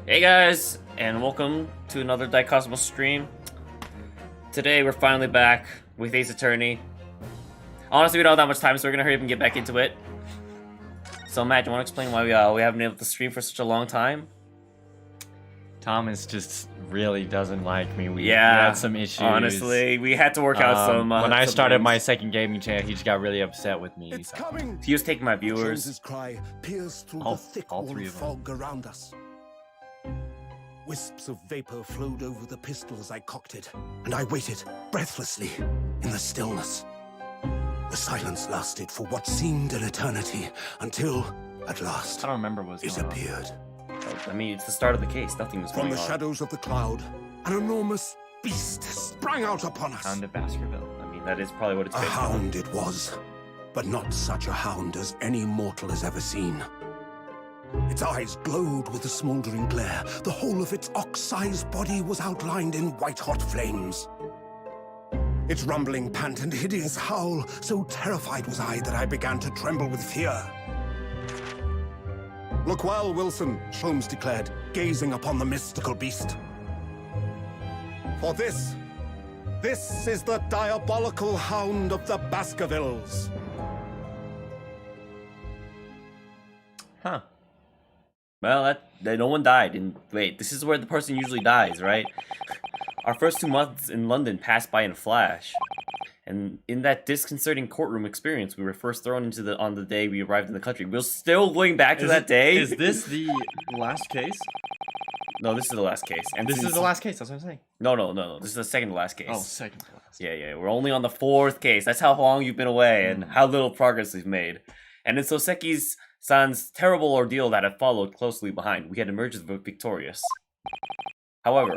Hey guys, and welcome to another Dicosmos stream. Today we're finally back with Ace Attorney. Honestly, we don't have that much time, so we're gonna hurry up and get back into it. So Matt, do you want to explain why we haven't been able to stream for such a long time? Thomas just really doesn't like me. We Yeah, had some issues. honestly, we had to work out some. When I some started things. my second gaming channel, he just got really upset with me. It's so- coming! He was taking my viewers. Jones's cry pierced through All- the thick all warm three of them. fog around us. Wisps of vapor flowed over the pistol as I cocked it, and I waited breathlessly in the stillness. The silence lasted for what seemed an eternity until, at last, I don't remember what was it going on. appeared. I mean, it's the start of the case. Nothing was From going the on. shadows of the cloud, an enormous beast sprang out upon us. Hound of Baskerville. I mean, that is probably what it's A based on. hound it was, but not such a hound as any mortal has ever seen. Its eyes glowed with a smoldering glare. The whole of its ox-sized body was outlined in white-hot flames. Its rumbling pant and hideous howl, so terrified was I that I began to tremble with fear. Look well, Wilson, Sholmes declared, gazing upon the mystical beast. For this is the diabolical hound of the Baskervilles. Huh. Well, that no one died. And wait, this is where the person usually dies, right? Our first 2 months in London passed by in a flash. And in that disconcerting courtroom experience, we were first thrown into on the day we arrived in the country. We're still going back to that day. Is this the last case? No, this is the last case. And This since- is the last case, that's what I'm saying. No. This is the second to last case. Oh, second to last. Yeah. We're only on the 4th case. That's how long you've been away and how little progress we've made. And in Soseki's-san's terrible ordeal that had followed closely behind, we had emerged victorious. However,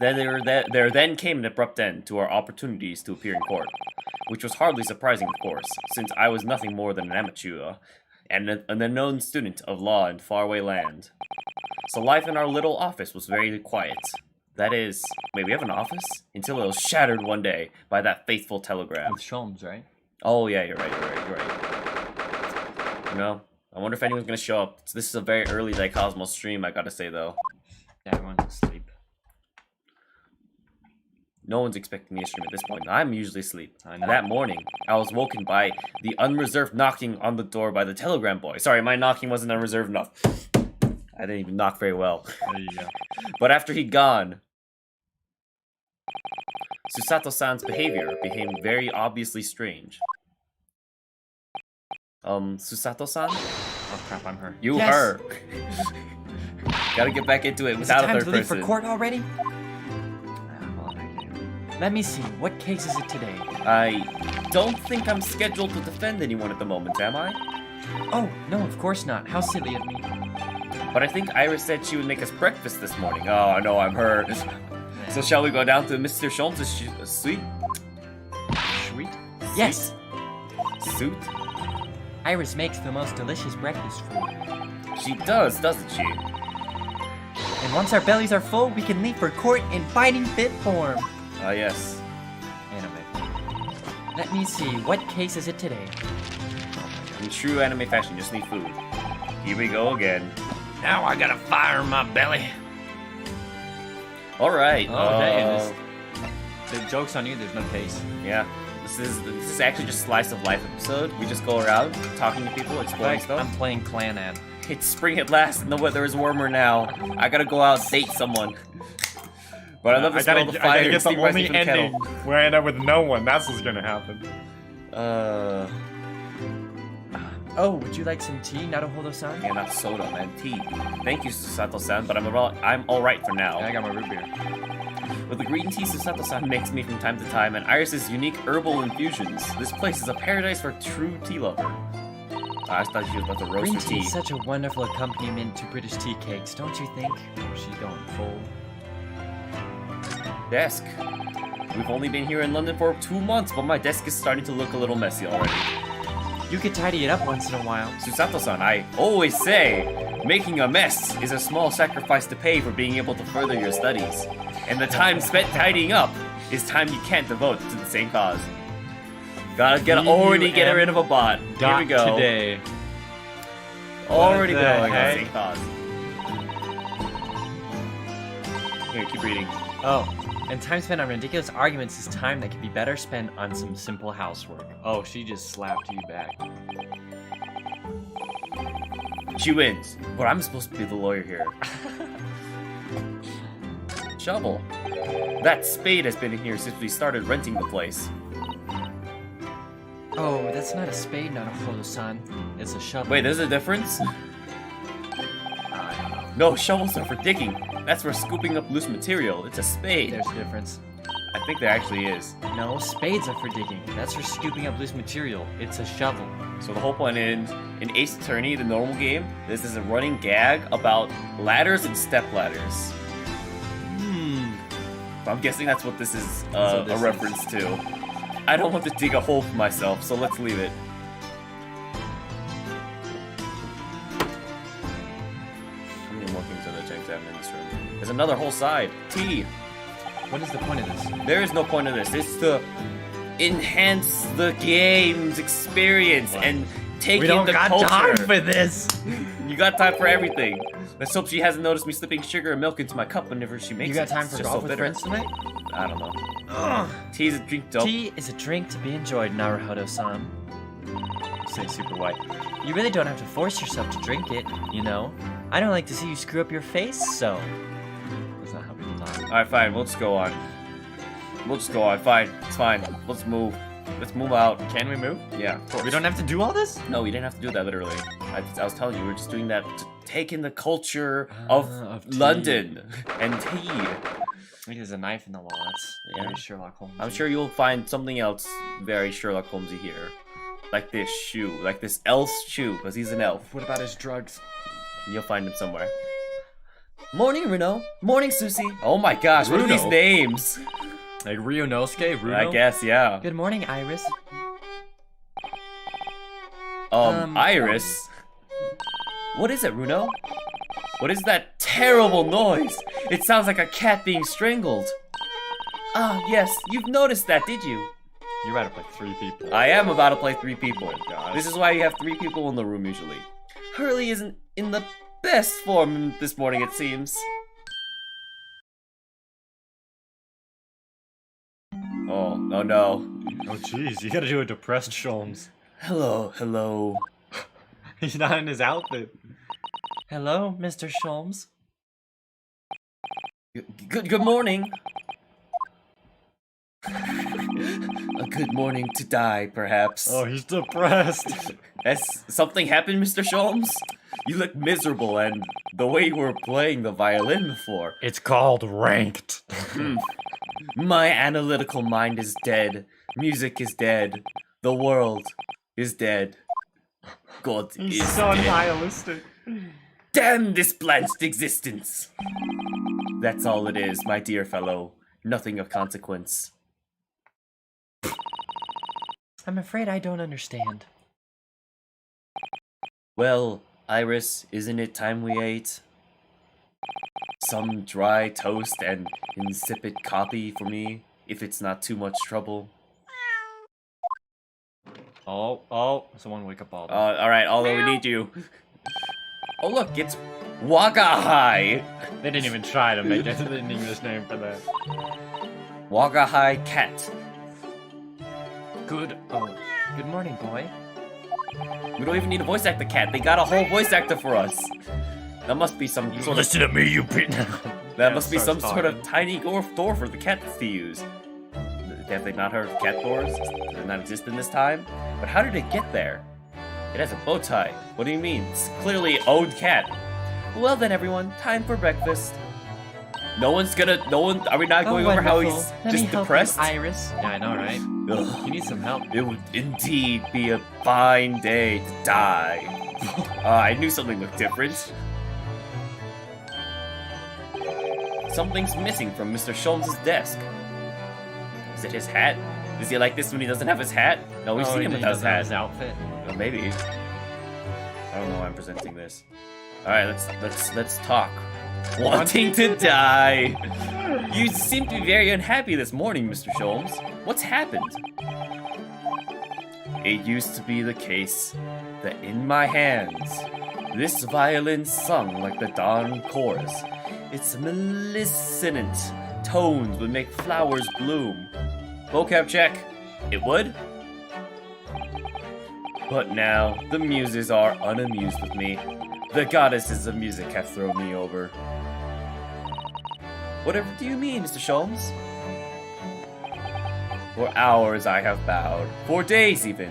there then came an abrupt end to our opportunities to appear in court, which was hardly surprising, of course, since I was nothing more than an amateur and an unknown student of law in faraway land. So life in our little office was very quiet. That is, wait, we have an office? Until it was shattered one day by that faithful telegram. With Sholmes, right? Oh yeah, you're right. You know, I wonder if anyone's gonna show up. This is a very early Dicosmos stream, I gotta say though. Yeah, everyone's asleep. No one's expecting me to stream at this point. I'm usually asleep. I know. That morning, I was woken by the unreserved knocking on the door by the telegram boy. Sorry, my knocking wasn't unreserved enough. I didn't even knock very well. There you go. But after he'd gone, Susato-san's behavior became very obviously strange. Susato-san? Oh crap, I'm her. You, Yes! her. Gotta get back into it Is it without a time third to leave person. for court already? Well, I do. Let me see. What case is it today? I don't think I'm scheduled to defend anyone at the moment, am I? Oh, no, of course not. How silly of me. But I think Iris said she would make us breakfast this morning. Oh, no, I'm her. So shall we go down to Mr. Sholmes' suite? Sweet. Yes! Suit? Iris makes the most delicious breakfast food. She does, doesn't she? And once our bellies are full, we can leave for court in fighting fit form. Ah, yes. Anime. Let me see. What case is it today? In true anime fashion, just need food. Here we go again. Now I got a fire in my belly. Alright. The joke's on you, there's no case. Yeah. This is actually just slice of life episode. We just go around talking to people, exploring Like, stuff. I'm playing Clan Ad. It's spring at last, and the weather is warmer now. I gotta go out and date someone. But I love to smell the fire and steam rising from the kettle. where I end up with no one. That's what's gonna happen. Oh, would you like some tea, Naruhodo-san? Yeah, not soda, man. Tea. Thank you, Susato-san, but I'm alright for now. Yeah, I got my root beer. With the green tea Susato-san makes me from time to time, and Iris's unique herbal infusions, this place is a paradise for a true tea lover. I thought she was about to roast Green her tea tea. is such a wonderful accompaniment to British tea cakes, don't you think? Oh, she's going full. Desk. We've only been here in London for 2 months, but my desk is starting to look a little messy already. You could tidy it up once in a while. Susato-san, I always say, making a mess is a small sacrifice to pay for being able to further your studies. And the time spent tidying up is time you can't devote to the same cause. Gotta already get rid of a bot. Here we go. Today. Already What the going on the heck? same cause. Here, keep reading. Oh, and time spent on ridiculous arguments is time that can be better spent on some simple housework. Oh, she just slapped you back. She wins, but I'm supposed to be the lawyer here. Shovel. That spade has been in here since we started renting the place. Oh, that's not a spade, not a Holo-san. It's a shovel. Wait, there's a difference? No, shovels are for digging. That's for scooping up loose material. It's a spade. There's a difference. I think there actually is. No, spades are for digging. That's for scooping up loose material. It's a shovel. So the whole point is, in Ace Attorney, the normal game, this is a running gag about ladders and step ladders. I'm guessing that's what this is So this a reference to. I don't want to dig a hole for myself, so let's leave it. How many more things are there to examine in this room? There's another whole side. T. What is the point of this? There is no point of this. It's to enhance the game's experience and take in the culture. this. You got time for everything. Let's hope she hasn't noticed me slipping sugar and milk into my cup whenever she makes it. You got time It's for just golf so with bitter. friends tonight? I don't know. Tea is a drink, dope. Tea is a drink to be enjoyed, Naruhodo-san. Say super white. You really don't have to force yourself to drink it, you know? I don't like to see you screw up your face, so... That's not how people talk. Alright, fine. We'll just go on. We'll just go on. Fine. It's fine. Let's move. Let's move out. Can we move? Yeah, of course. We don't have to do all this? No, we didn't have to do that, literally. I was telling you, we were just doing that to take in the culture of tea. London and tea. There's a knife in the wall. That's Yeah. very Sherlock Holmes. I'm sure you'll find something else very Sherlock Holmesy here. Like this shoe. Like this elf's shoe, because he's an elf. What about his drugs? You'll find him somewhere. Morning, Runo. Morning, Susie. Oh my gosh, what are these Runo. names? Like Ryunosuke? Runo? I guess, yeah. Good morning, Iris. Iris? What is it, Runo? What is that terrible noise? It sounds like a cat being strangled. Ah, yes, you've noticed that, did you? You're about to play 3 people. I am about to play 3 people. Oh my God. This is why you have 3 people in the room usually. Hurley isn't in the best form this morning, it seems. Oh no. Oh jeez, you gotta do a depressed Sholmes. Hello. He's not in his outfit. Hello, Mr. Sholmes. Good morning. A good morning to die, perhaps. Oh, he's depressed. Has something happened, Mr. Sholmes? You look miserable, and the way you were playing the violin before. It's called ranked. My analytical mind is dead. Music is dead. The world is dead. God He's is so dead. nihilistic. Damn this blanched existence! That's all it is, my dear fellow. Nothing of consequence. I'm afraid I don't understand. Well, Iris, isn't it time we ate? Some dry toast and insipid coffee for me, if it's not too much trouble. Oh, someone wake up Aldo. Alright, although we need you. Oh look, it's Wagahai! They didn't even try to make it an English name for that. Wagahai cat. Good morning, boy. We don't even need a voice actor cat, they got a whole voice actor for us. That must be some sort of, Listen to me, you pit. that must be some starts sort of talking. tiny door for the cats to use. Have they not heard of cat doors? Does it not exist in this time? But how did it get there? It has a bow tie. What do you mean? It's clearly owned cat. Well then, everyone, time for breakfast. Are we not going over how he's Let me just help depressed? you, Iris. Yeah, I know, right? Ugh. You need some help. It would indeed be a fine day to die. I knew something looked different. Something's missing from Mr. Sholmes' desk. Is it his hat? Is he like this when he doesn't have his hat? No, we've seen him without his hat. His outfit. Well, maybe. I don't know why I'm presenting this. Alright, let's talk. Wanting to die. You seem to be very unhappy this morning, Mr. Sholmes. What's happened? It used to be the case that in my hands This violin sung like the dawn chorus. Its mellifluent tones would make flowers bloom. Vocab check. It would? But now, the muses are unamused with me. The goddesses of music have thrown me over. Whatever do you mean, Mr. Sholmes? For hours I have bowed, for days even.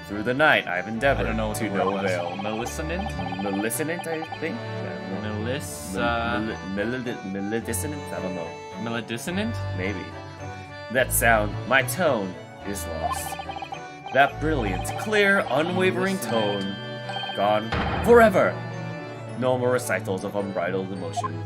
Through the night I have endeavored I don't know what to the word no was. avail. Melicinant? Melissonant, I think? Yeah, Melodissonant? I don't know. Melodissonant? Maybe. That sound, my tone, is lost. That brilliant, clear, unwavering tone, gone forever. No more recitals of unbridled emotion.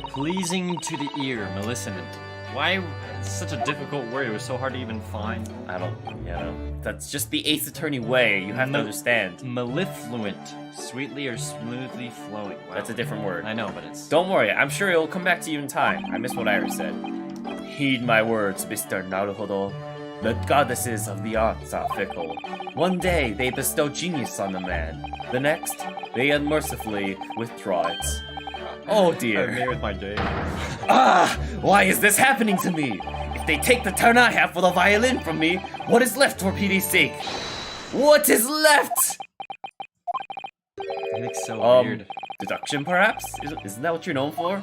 Pleasing to the ear, melicinant. Why? It's such a difficult word. It was so hard to even find. I don't, that's just the Ace Attorney way. You have to understand. Mellifluent. Sweetly or smoothly flowing. Wow. That's a different word. I know, but it's... Don't worry, I'm sure it'll come back to you in time. I missed what Iris said. Heed my words, Mr. Naruhodo. The goddesses of the arts are fickle. One day they bestow genius on a man. The next, they unmercifully withdraw it. Oh I'm dear. here with my day. Ah! Why is this happening to me? If they take the turn I have for the violin from me, what is left for PD's sake? What is left? I think so weird. Deduction perhaps? Isn't that what you're known for?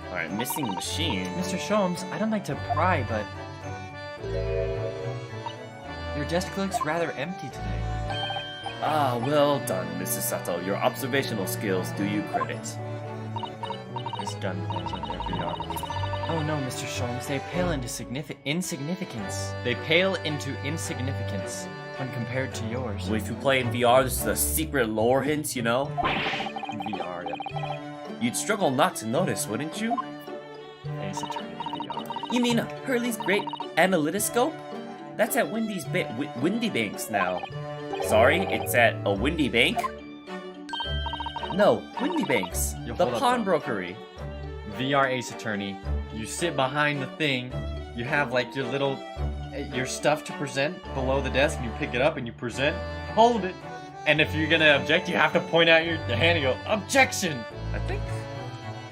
Alright, missing machine. Mr. Sholmes, I don't like to pry, but your desk looks rather empty today. Ah, well done, Mrs. Sato. Your observational skills do you credit. This gun pulls in their VR. Oh no, Mr. Sholmes, they pale into insignificance. They pale into insignificance when compared to yours. Well, if you play in VR, this is a secret lore hint, you know? VR, yeah. You'd struggle not to notice, wouldn't you? Ace Attorney VR. You mean Hurley's great analytoscope? That's at Windy Banks now. Sorry, it's at a Windy Bank? No, Windy Banks. Yo, The hold up, pawnbrokery. VR Ace Attorney. You sit behind the thing. You have like your little, your stuff to present below the desk, and you pick it up and you present. Hold it. And if you're gonna object, you have to point out your hand and go, objection! I think.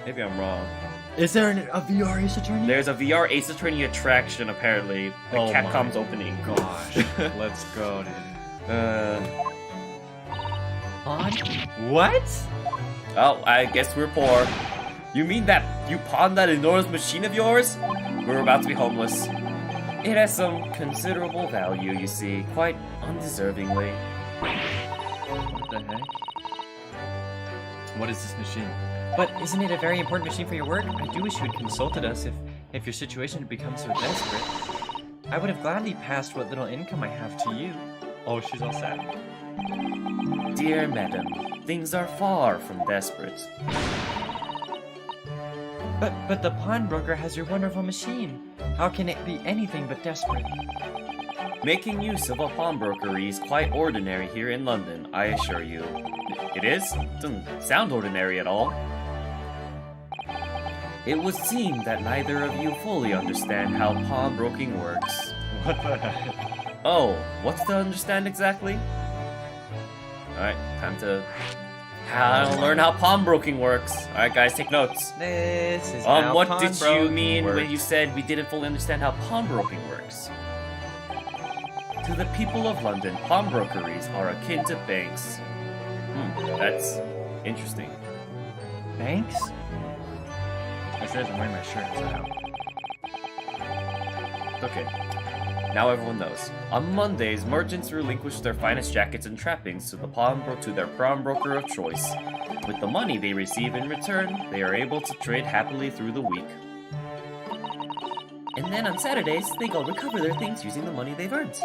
Maybe I'm wrong. Is there a VR Ace Attorney? There's a VR Ace Attorney attraction, apparently. The Oh Capcom's my opening. Gosh, let's go, dude. On? What? Oh, I guess we're poor. You mean that you pawned that enormous machine of yours? We're about to be homeless. It has some considerable value, you see, quite undeservingly. What the heck? What is this machine? But isn't it a very important machine for your work? I do wish you had consulted us if your situation had become so desperate. I would have gladly passed what little income I have to you. Oh, she's all sad. Dear madam, things are far from desperate. But the pawnbroker has your wonderful machine. How can it be anything but desperate? Making use of a pawnbrokery is quite ordinary here in London, I assure you. It is? Doesn't sound ordinary at all. It would seem that neither of you fully understand how pawnbroking works. What the heck? Oh, what's to understand exactly? Alright, time to learn how pawnbroking works. Alright guys, take notes. This is how What did you pawnbroking mean when works. you said we didn't fully understand how pawnbroking works? To the people of London, pawnbrokeries are akin to banks. That's interesting. Banks? I said I'm wearing my shirt inside out. Okay. Now everyone knows. On Mondays, merchants relinquish their finest jackets and trappings to their pawnbroker of choice. With the money they receive in return, they are able to trade happily through the week. And then on Saturdays, they go recover their things using the money they've earned.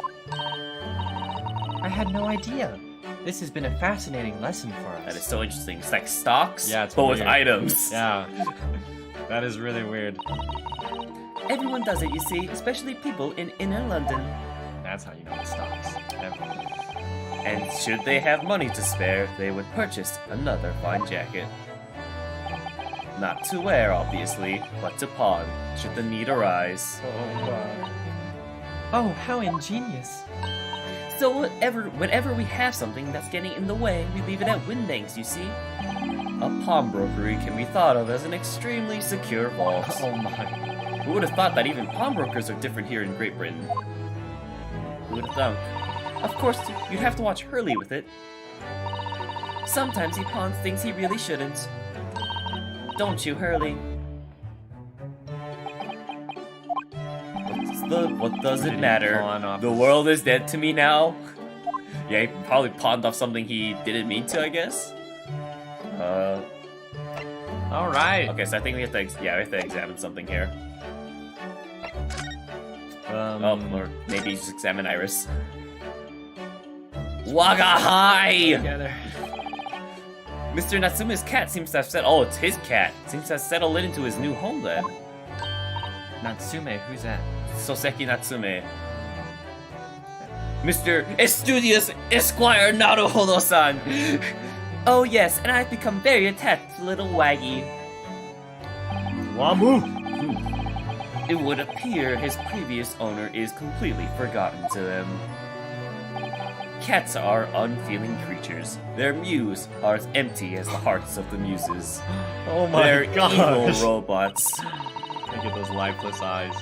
I had no idea. This has been a fascinating lesson for us. That is so interesting. It's like stocks, Yeah, it's but with weird. items. Yeah. That is really weird. Everyone does it, you see, especially people in inner London. That's how you know it stops. Everyone. And should they have money to spare, they would purchase another fine jacket. Not to wear, obviously, but to pawn, should the need arise. Oh, wow. Oh, how ingenious. So whenever we have something that's getting in the way, we leave it at Windbanks, you see? A pawnbrokery can be thought of as an extremely secure vault. Oh my. Who would have thought that even pawnbrokers are different here in Great Britain? Who would have thunk? Of course, you'd have to watch Hurley with it. Sometimes he pawns things he really shouldn't. Don't you, Hurley? What does it matter? The world is dead to me now. Yeah, he probably pawned off something he didn't mean to, I guess. All right. Okay, so I think we have to, we have to examine something here. Or maybe just examine Iris. Wagahai! Together. Mr. Natsume's cat seems to have oh, it's his cat. Seems to have settled into his new home then. Natsume, who's that? Soseki Natsume. Mr. Estudious Esquire Naruhodo-san! Oh yes, and I've become very attached to little Waggy. Wamu. It would appear his previous owner is completely forgotten to them. Cats are unfeeling creatures. Their mews are as empty as the hearts of the muses. Oh my They're gosh. evil robots. Look at those lifeless eyes.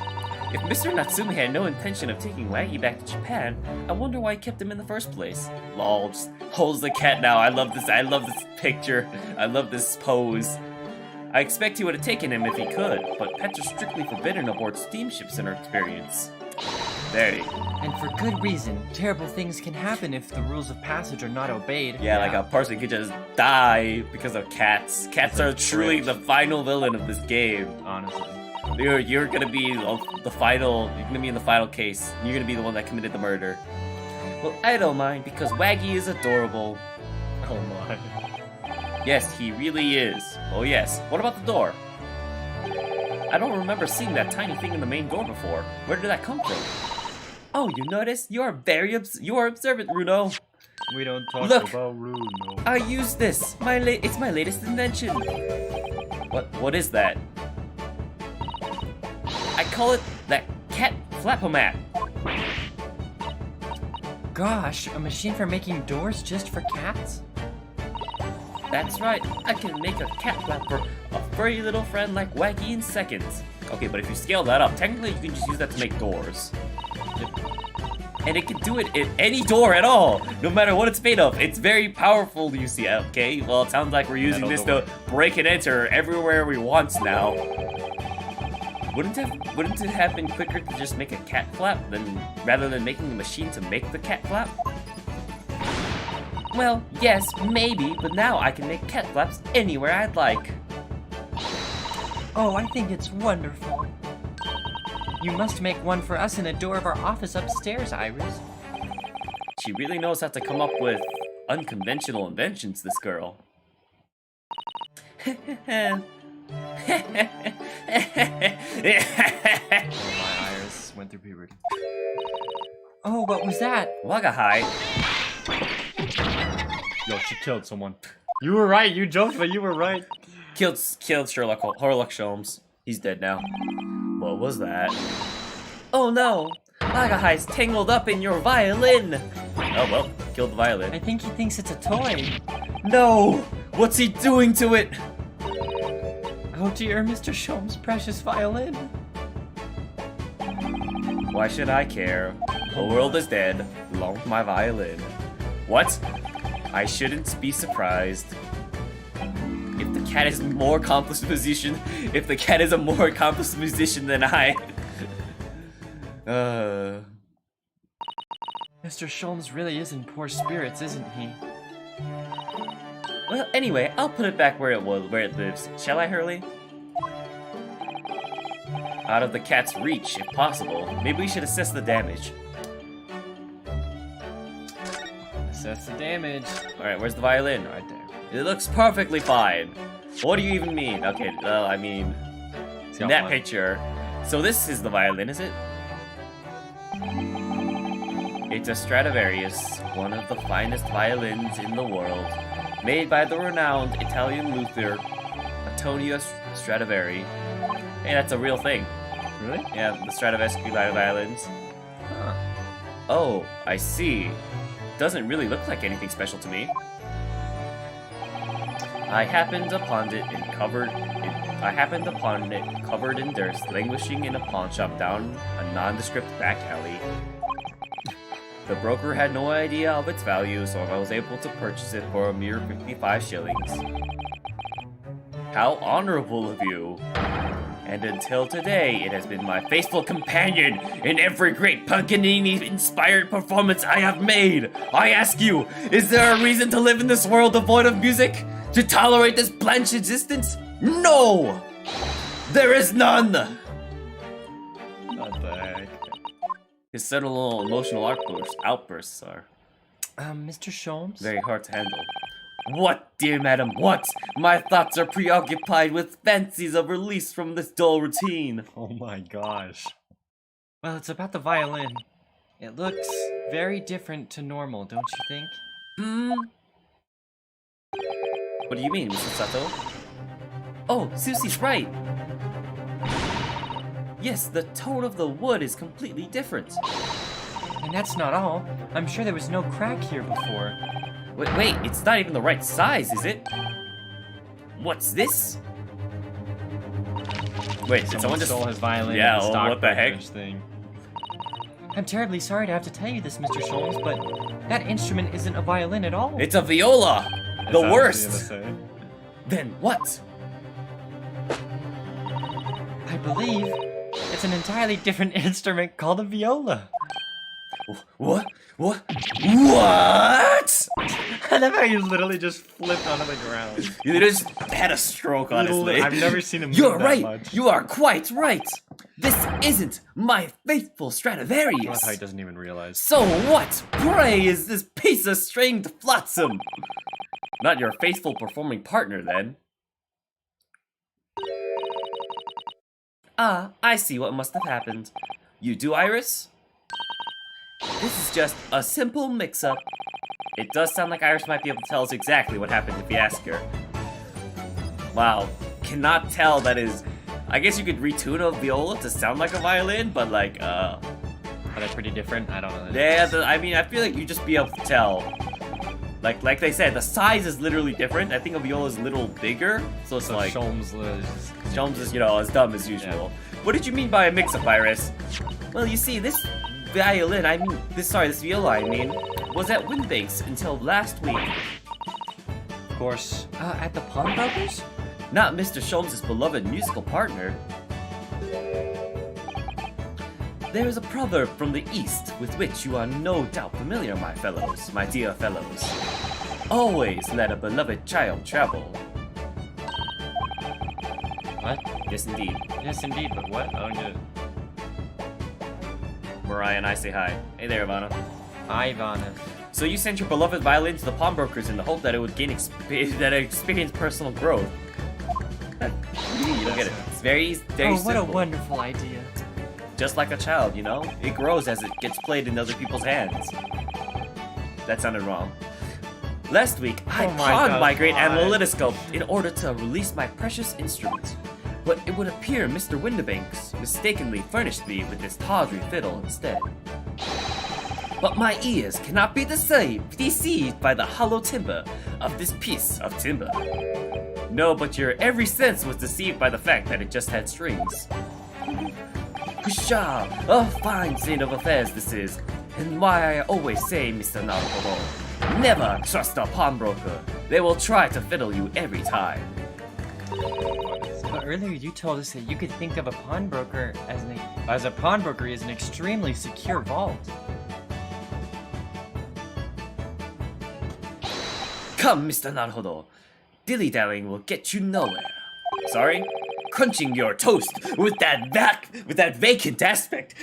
If Mr. Natsume had no intention of taking Waggy back to Japan, I wonder why he kept him in the first place. Lol, just holds the cat now. I love this picture. I love this pose. I expect he would have taken him if he could, but pets are strictly forbidden aboard steamships in our experience. There you go. And for good reason. Terrible things can happen if the rules of passage are not obeyed. Yeah, like a person could just die because of cats. Cats are truly the final villain of this game. Honestly. You're gonna be the final. You're gonna be in the final case. You're gonna be the one that committed the murder. Well, I don't mind because Waggy is adorable. Oh my. Yes, he really is. Oh yes. What about the door? I don't remember seeing that tiny thing in the main door before. Where did that come from? Oh, you noticed? You are you are observant, Runo. We don't talk Look. about Runo. I use this. It's my latest invention. What is that? I call it the cat flapomat. Gosh, a machine for making doors just for cats? That's right. I can make a cat flap for a furry little friend like Waggy in seconds. Okay, but if you scale that up, technically you can just use that to make doors. And it can do it in any door at all, no matter what it's made of. It's very powerful, you see. Okay, well, it sounds like we're using this to break and enter everywhere we want now. Wouldn't it have been quicker to just make a cat flap rather than making the machine to make the cat flap? Well, yes, maybe, but now I can make cat flaps anywhere I'd like. Oh, I think it's wonderful. You must make one for us in the door of our office upstairs, Iris. She really knows how to come up with unconventional inventions, this girl. My Iris went through puberty. Oh, what was that? Wagahai. Yo, she killed someone. You were right. You joked, but you were right. Killed Sherlock Holmes. He's dead now. What was that? Oh no! Wagahai's tangled up in your violin! Oh well, killed the violin. I think he thinks it's a toy. No! What's he doing to it? Oh dear, Mr. Sholmes' precious violin. Why should I care? The world is dead, along with my violin. What? I shouldn't be surprised. If the cat is a more accomplished musician than I. Mr. Sholmes really is in poor spirits, isn't he? Well, anyway, I'll put it back where it lives. Shall I, Hurley? Out of the cat's reach, if possible. Maybe we should assess the damage. Assess the damage. Alright, where's the violin? Right there. It looks perfectly fine. What do you even mean? Okay, well, I mean, in that picture. So this is the violin, is it? It's a Stradivarius, one of the finest violins in the world, made by the renowned Italian luthier, Antonio Stradivari. Hey, that's a real thing. Really? Yeah, the Stradivarius violins. Oh, I see. Doesn't really look like anything special to me. I happened upon it covered in dirt, languishing in a pawn shop down a nondescript back alley. The broker had no idea of its value, so I was able to purchase it for a mere 55 shillings. How honorable of you! And until today, it has been my faithful companion in every great Paganini-inspired performance I have made. I ask you, is there a reason to live in this world devoid of music? To tolerate this blank existence? No! There is none! What the heck? His subtle little emotional outbursts are Mr. Sholmes? very hard to handle. What, dear madam, what? My thoughts are preoccupied with fancies of release from this dull routine. Oh my gosh. Well, it's about the violin. It looks very different to normal, don't you think? What do you mean, Mrs. Sato? Oh, Susie's right! Yes, the tone of the wood is completely different. And that's not all. I'm sure there was no crack here before. Wait, it's not even the right size, is it? What's this? Wait, did someone just... stole his violin? Yeah, and the well, what the heck? stockbroker's thing. I'm terribly sorry to have to tell you this, Mr. Sholmes, but that instrument isn't a violin at all. It's a viola! Is The that what worst! you're gonna say? Then what? I believe it's an entirely different instrument called a viola. What? What? I love how you literally just flipped onto the ground. You just had a stroke, honestly. I've never seen him move You're that right! much. You are quite right! This isn't my faithful I love Stradivarius! how he doesn't even realize. So what, pray, is this piece of stringed flotsam? Not your faithful performing partner, then. Ah, I see what must have happened. You do, Iris? This is just a simple mix-up. It does sound like Iris might be able to tell us exactly what happened if we ask her. Wow, cannot tell that is... I guess you could retune a viola to sound like a violin, but like, Are they pretty different? I don't know. yeah, I mean, I feel like you'd just be able to tell. Like they said, the size is literally different. I think a viola is a little bigger, so it's So like... Sholmes is, as dumb as usual. What did you mean by a mix-up, Iris? Well, you see, this viola, was at Windbanks until last week. Of course. At the pawnbrokers? Not Mr. Sholmes' beloved musical partner. There is a proverb from the East with which you are no doubt familiar, my dear fellows. Always let a beloved child travel. What? Yes, indeed. Yes, indeed, but what? I don't get it. Mariah and I say hi. Hey there, Ivana. Hi, Ivana. So you sent your beloved violin to the pawnbrokers in the hope that it would gain experience personal growth. You don't get it. It's very Oh, what a simple. wonderful idea. Just like a child, you know? It grows as it gets played in other people's hands. That sounded wrong. Last week, I Oh my pawned God, my great why? analytoscope in order to release my precious instrument. But it would appear Mr. Windibanks mistakenly furnished me with this tawdry fiddle instead. But my ears cannot be deceived by the hollow timbre of this piece of timber. No, but your every sense was deceived by the fact that it just had strings. Pshaw, a fine state of affairs this is, and why I always say, Mr. Naruto, never trust a pawnbroker. They will try to fiddle you every time. But earlier you told us that you could think of a pawnbroker as a pawnbroker is an extremely secure vault. Come, Mr. Naruto. Dilly-dallying will get you nowhere. Sorry? Crunching your toast with that vacant aspect,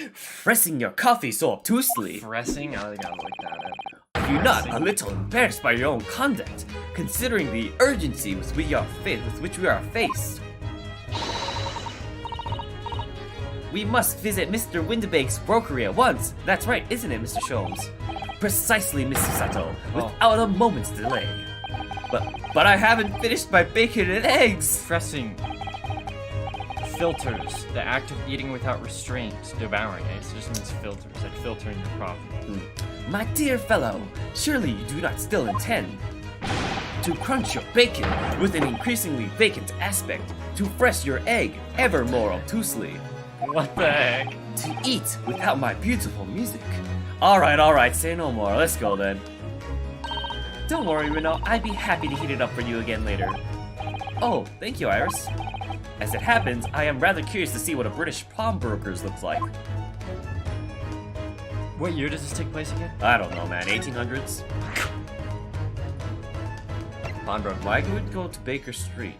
pressing your coffee so obtusely. Pressing? I think I was like that. Are you not a little embarrassed by your own conduct, considering the urgency with which we are faced? We must visit Mr. Windibake's brokery at once. That's right, isn't it, Mr. Sholmes? Precisely, Mr. Sato, without a moment's delay. But I haven't finished my bacon and eggs. filters. The act of eating without restraint. Devouring, eh? So it just means filters, like filtering your profit. My dear fellow, surely you do not still intend to crunch your bacon with an increasingly vacant aspect, to fresh your egg ever more obtusely, What the heck? to eat without my beautiful music. Alright, say no more, let's go then. Don't worry, Reno, I'd be happy to heat it up for you again later. Oh, thank you, Iris. As it happens, I am rather curious to see what a British pawnbrokers looks like. What year does this take place again? I don't know, man, 1800s? Pawnbroker, why would we go to Baker Street?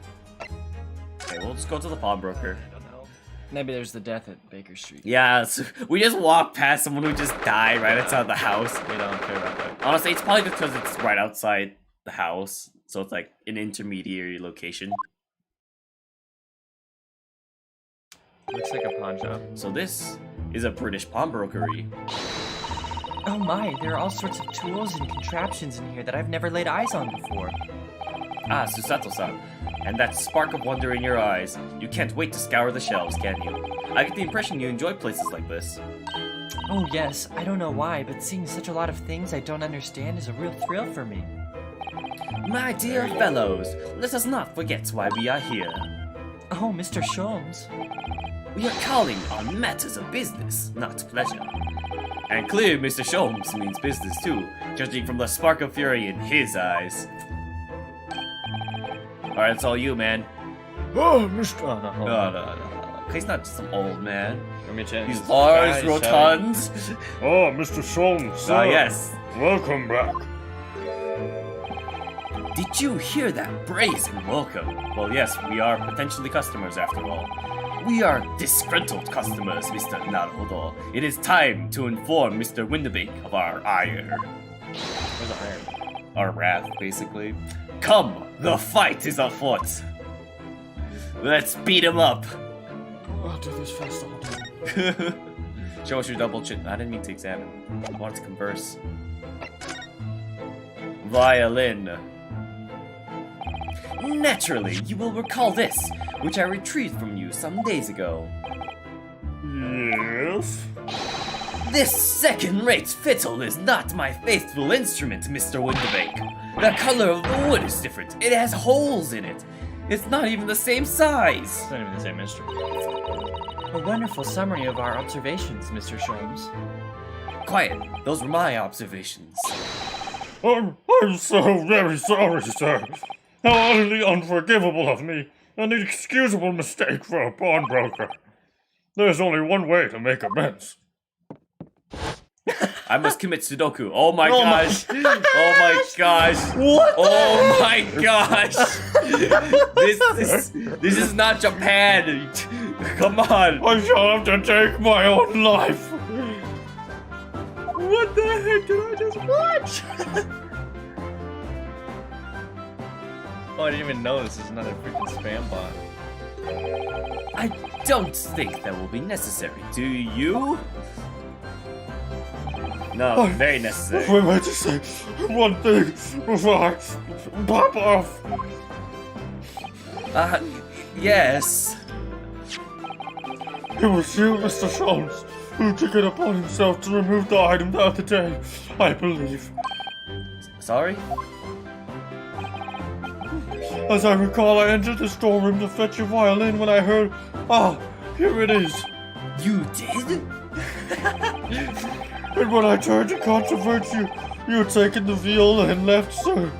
Okay, we'll just go to the pawnbroker. I don't know. Maybe there's the death at Baker Street. Yeah, so we just walked past someone who just died right outside the house. We don't care about that. Honestly, it's probably because it's right outside the house, so it's like an intermediary location. Looks like a pawn shop. So this is a British pawnbrokery. Oh my, there are all sorts of tools and contraptions in here that I've never laid eyes on before. Ah, Susato-san. And that spark of wonder in your eyes. You can't wait to scour the shelves, can you? I get the impression you enjoy places like this. Oh yes, I don't know why, but seeing such a lot of things I don't understand is a real thrill for me. My dear fellows, let us not forget why we are here. Oh, Mr. Sholmes. We are calling on matters of business, not pleasure. And clearly Mr. Sholmes means business too, judging from the spark of fury in his eyes. Alright, it's all you, man. Oh, Mr. Oh, no, hold on. No. He's not just some old man. Let me check. He's large, rotund. Oh, Mr. Sholmes. Ah, yes. Welcome back. Did you hear that brazen welcome? Well, yes, we are potentially customers after all. We are disgruntled customers, Mr. Naruhodo. It is time to inform Mr. Windibank of our ire. Where's the iron? Our wrath, basically. Come, the fight is afoot. Let's beat him up. I'll do this fast all day. Show us your double chin. I didn't mean to examine. I wanted to converse. Violin. Naturally, you will recall this, which I retrieved from you some days ago. Yes? This second-rate fiddle is not my faithful instrument, Mr. Windibank. The color of the wood is different. It has holes in it. It's not even the same size. It's not even the same instrument. A wonderful summary of our observations, Mr. Sholmes. Quiet. Those were my observations. I'm so very sorry, sir. How utterly unforgivable of me. An inexcusable mistake for a pawnbroker. There's only one way to make amends. I must commit Sudoku. Oh my gosh. Oh my gosh. What? Oh my gosh. This is not Japan. Come on. I shall have to take my own life. What the heck did I just watch? Oh, I didn't even know this is another freaking spam bot. I don't think that will be necessary. Do you? No, very necessary. If I might just say one thing before I pop off. Yes. It was you, Mr. Sholmes, who took it upon himself to remove the item the other day, I believe. Sorry? As I recall, I entered the storeroom to fetch your violin when I heard, ah, here it is. You did? And when I turned to controvert you, you had taken the viola and left, sir.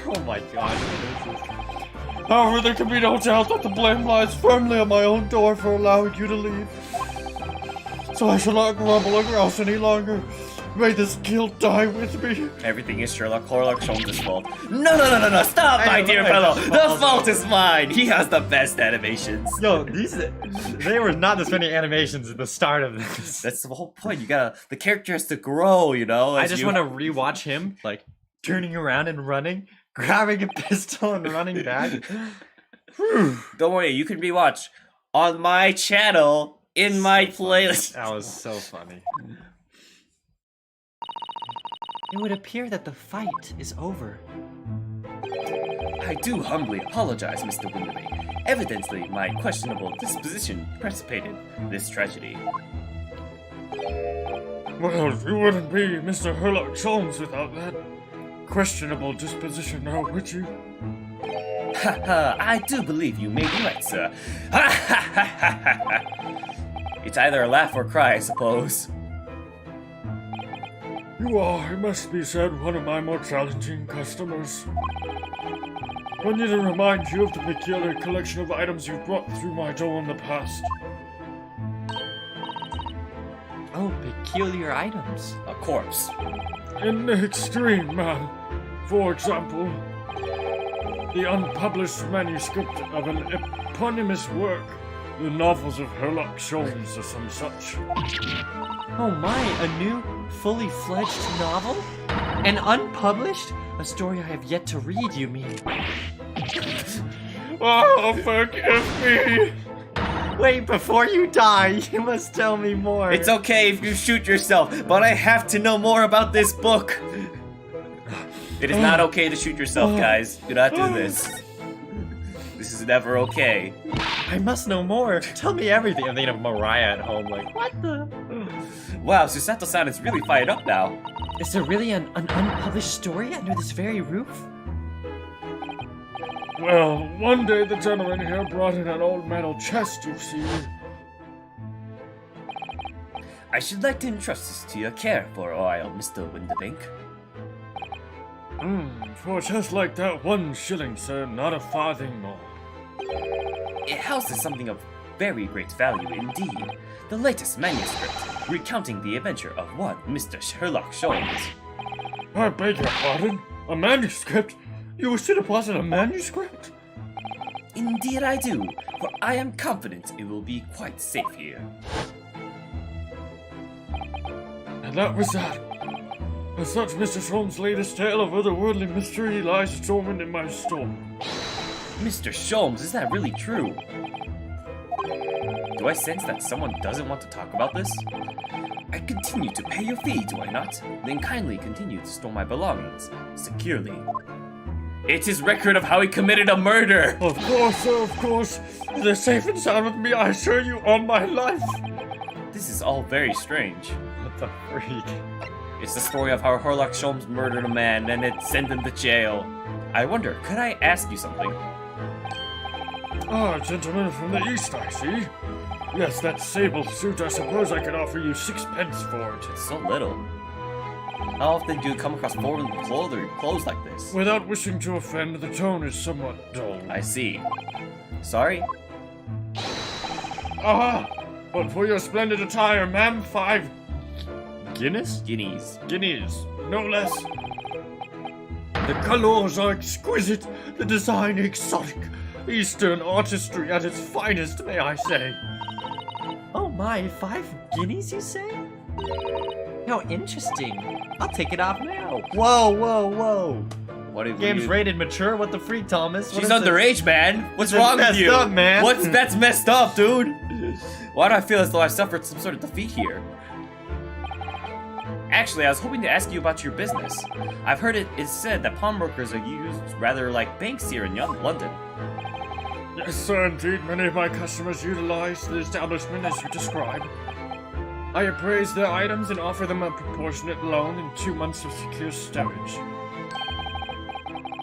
Oh my god. However, there can be no doubt that the blame lies firmly on my own door for allowing you to leave. So I shall not grumble or grouse any longer. May this guilt die with me. Everything is Sherlock Holmes' fault. No, stop, my dear fellow. The fault is mine. He has the best animations. Yo, they were not this many animations at the start of this. That's the whole point. The character has to grow, you know? I just want to rewatch him, like, turning around and running, grabbing a pistol and running back. Don't worry, you can rewatch on my channel, in my playlist. That was so funny. It would appear that the fight is over. I do humbly apologize, Mr. Windibank. Evidently, my questionable disposition precipitated this tragedy. Well, you wouldn't be Mr. Herlock Sholmes without that questionable disposition now, would you? Haha, I do believe you may be right, sir. Ha ha ha ha ha! It's either a laugh or cry, I suppose. You are, it must be said, one of my more challenging customers. I need to remind you of the peculiar collection of items you've brought through my door in the past. Oh, peculiar items. A corpse. In the extreme, ma'am. For example, the unpublished manuscript of an eponymous work, the novels of Herlock Sholmes or some such. Oh my, a new, fully fledged novel? And unpublished? A story I have yet to read, you mean? Oh, forgive me! Wait, before you die, you must tell me more. It's okay if you shoot yourself, but I have to know more about this book. It is not okay to shoot yourself, guys. Do not do this. This is never okay. I must know more. Tell me everything. I'm thinking of Mariah at home, like, what the? Wow, Susato-san is really fired up now. Is there really an unpublished story under this very roof? Well, one day the gentleman here brought in an old metal chest, you see. I should like to entrust this to your care for a while, Mr. Winterbank. For a chest like that, 1 shilling, sir, not a farthing more. It houses something of very great value indeed. The latest manuscript, recounting the adventure of one Mr. Sherlock Sholmes. I beg your pardon? A manuscript? You wish to deposit a manuscript? Indeed I do, for I am confident it will be quite safe here. And that was that. As such, Mr. Sholmes' latest tale of otherworldly mystery lies dormant in my store. Mr. Sholmes, is that really true? Do I sense that someone doesn't want to talk about this? I continue to pay your fee, do I not? Then kindly continue to store my belongings securely. It's his record of how he committed a murder! Of course, sir, of course. They're safe and sound with me, I assure you, on my life. This is all very strange. What the freak? It's the story of how Herlock Sholmes murdered a man and it sent him to jail. I wonder, could I ask you something? Ah, gentleman from the east, I see. Yes, that sable suit, I suppose I could offer you 6 pence for it. So little. How often do you come across foreign clothes like this? Without wishing to offend, the tone is somewhat dull. I see. Sorry? Aha! But for your splendid attire, ma'am, 5 Guinness? Guineas. guineas, no less. The colors are exquisite, the design exotic. Eastern artistry at its finest, may I say. Oh my, 5 guineas, you say? How interesting. I'll take it off now. Whoa, whoa, whoa. What if Game's you... rated mature. What the freak, Thomas? What She's is this? underage, man. What's That's wrong with messed you? up, man. That's messed up, dude. Why do I feel as though I suffered some sort of defeat here? Actually, I was hoping to ask you about your business. I've heard it is said that pawnbrokers are used rather like banks here in London. Yes, sir, indeed. Many of my customers utilize the establishment as you described. I appraise their items and offer them a proportionate loan and 2 months of secure stowage.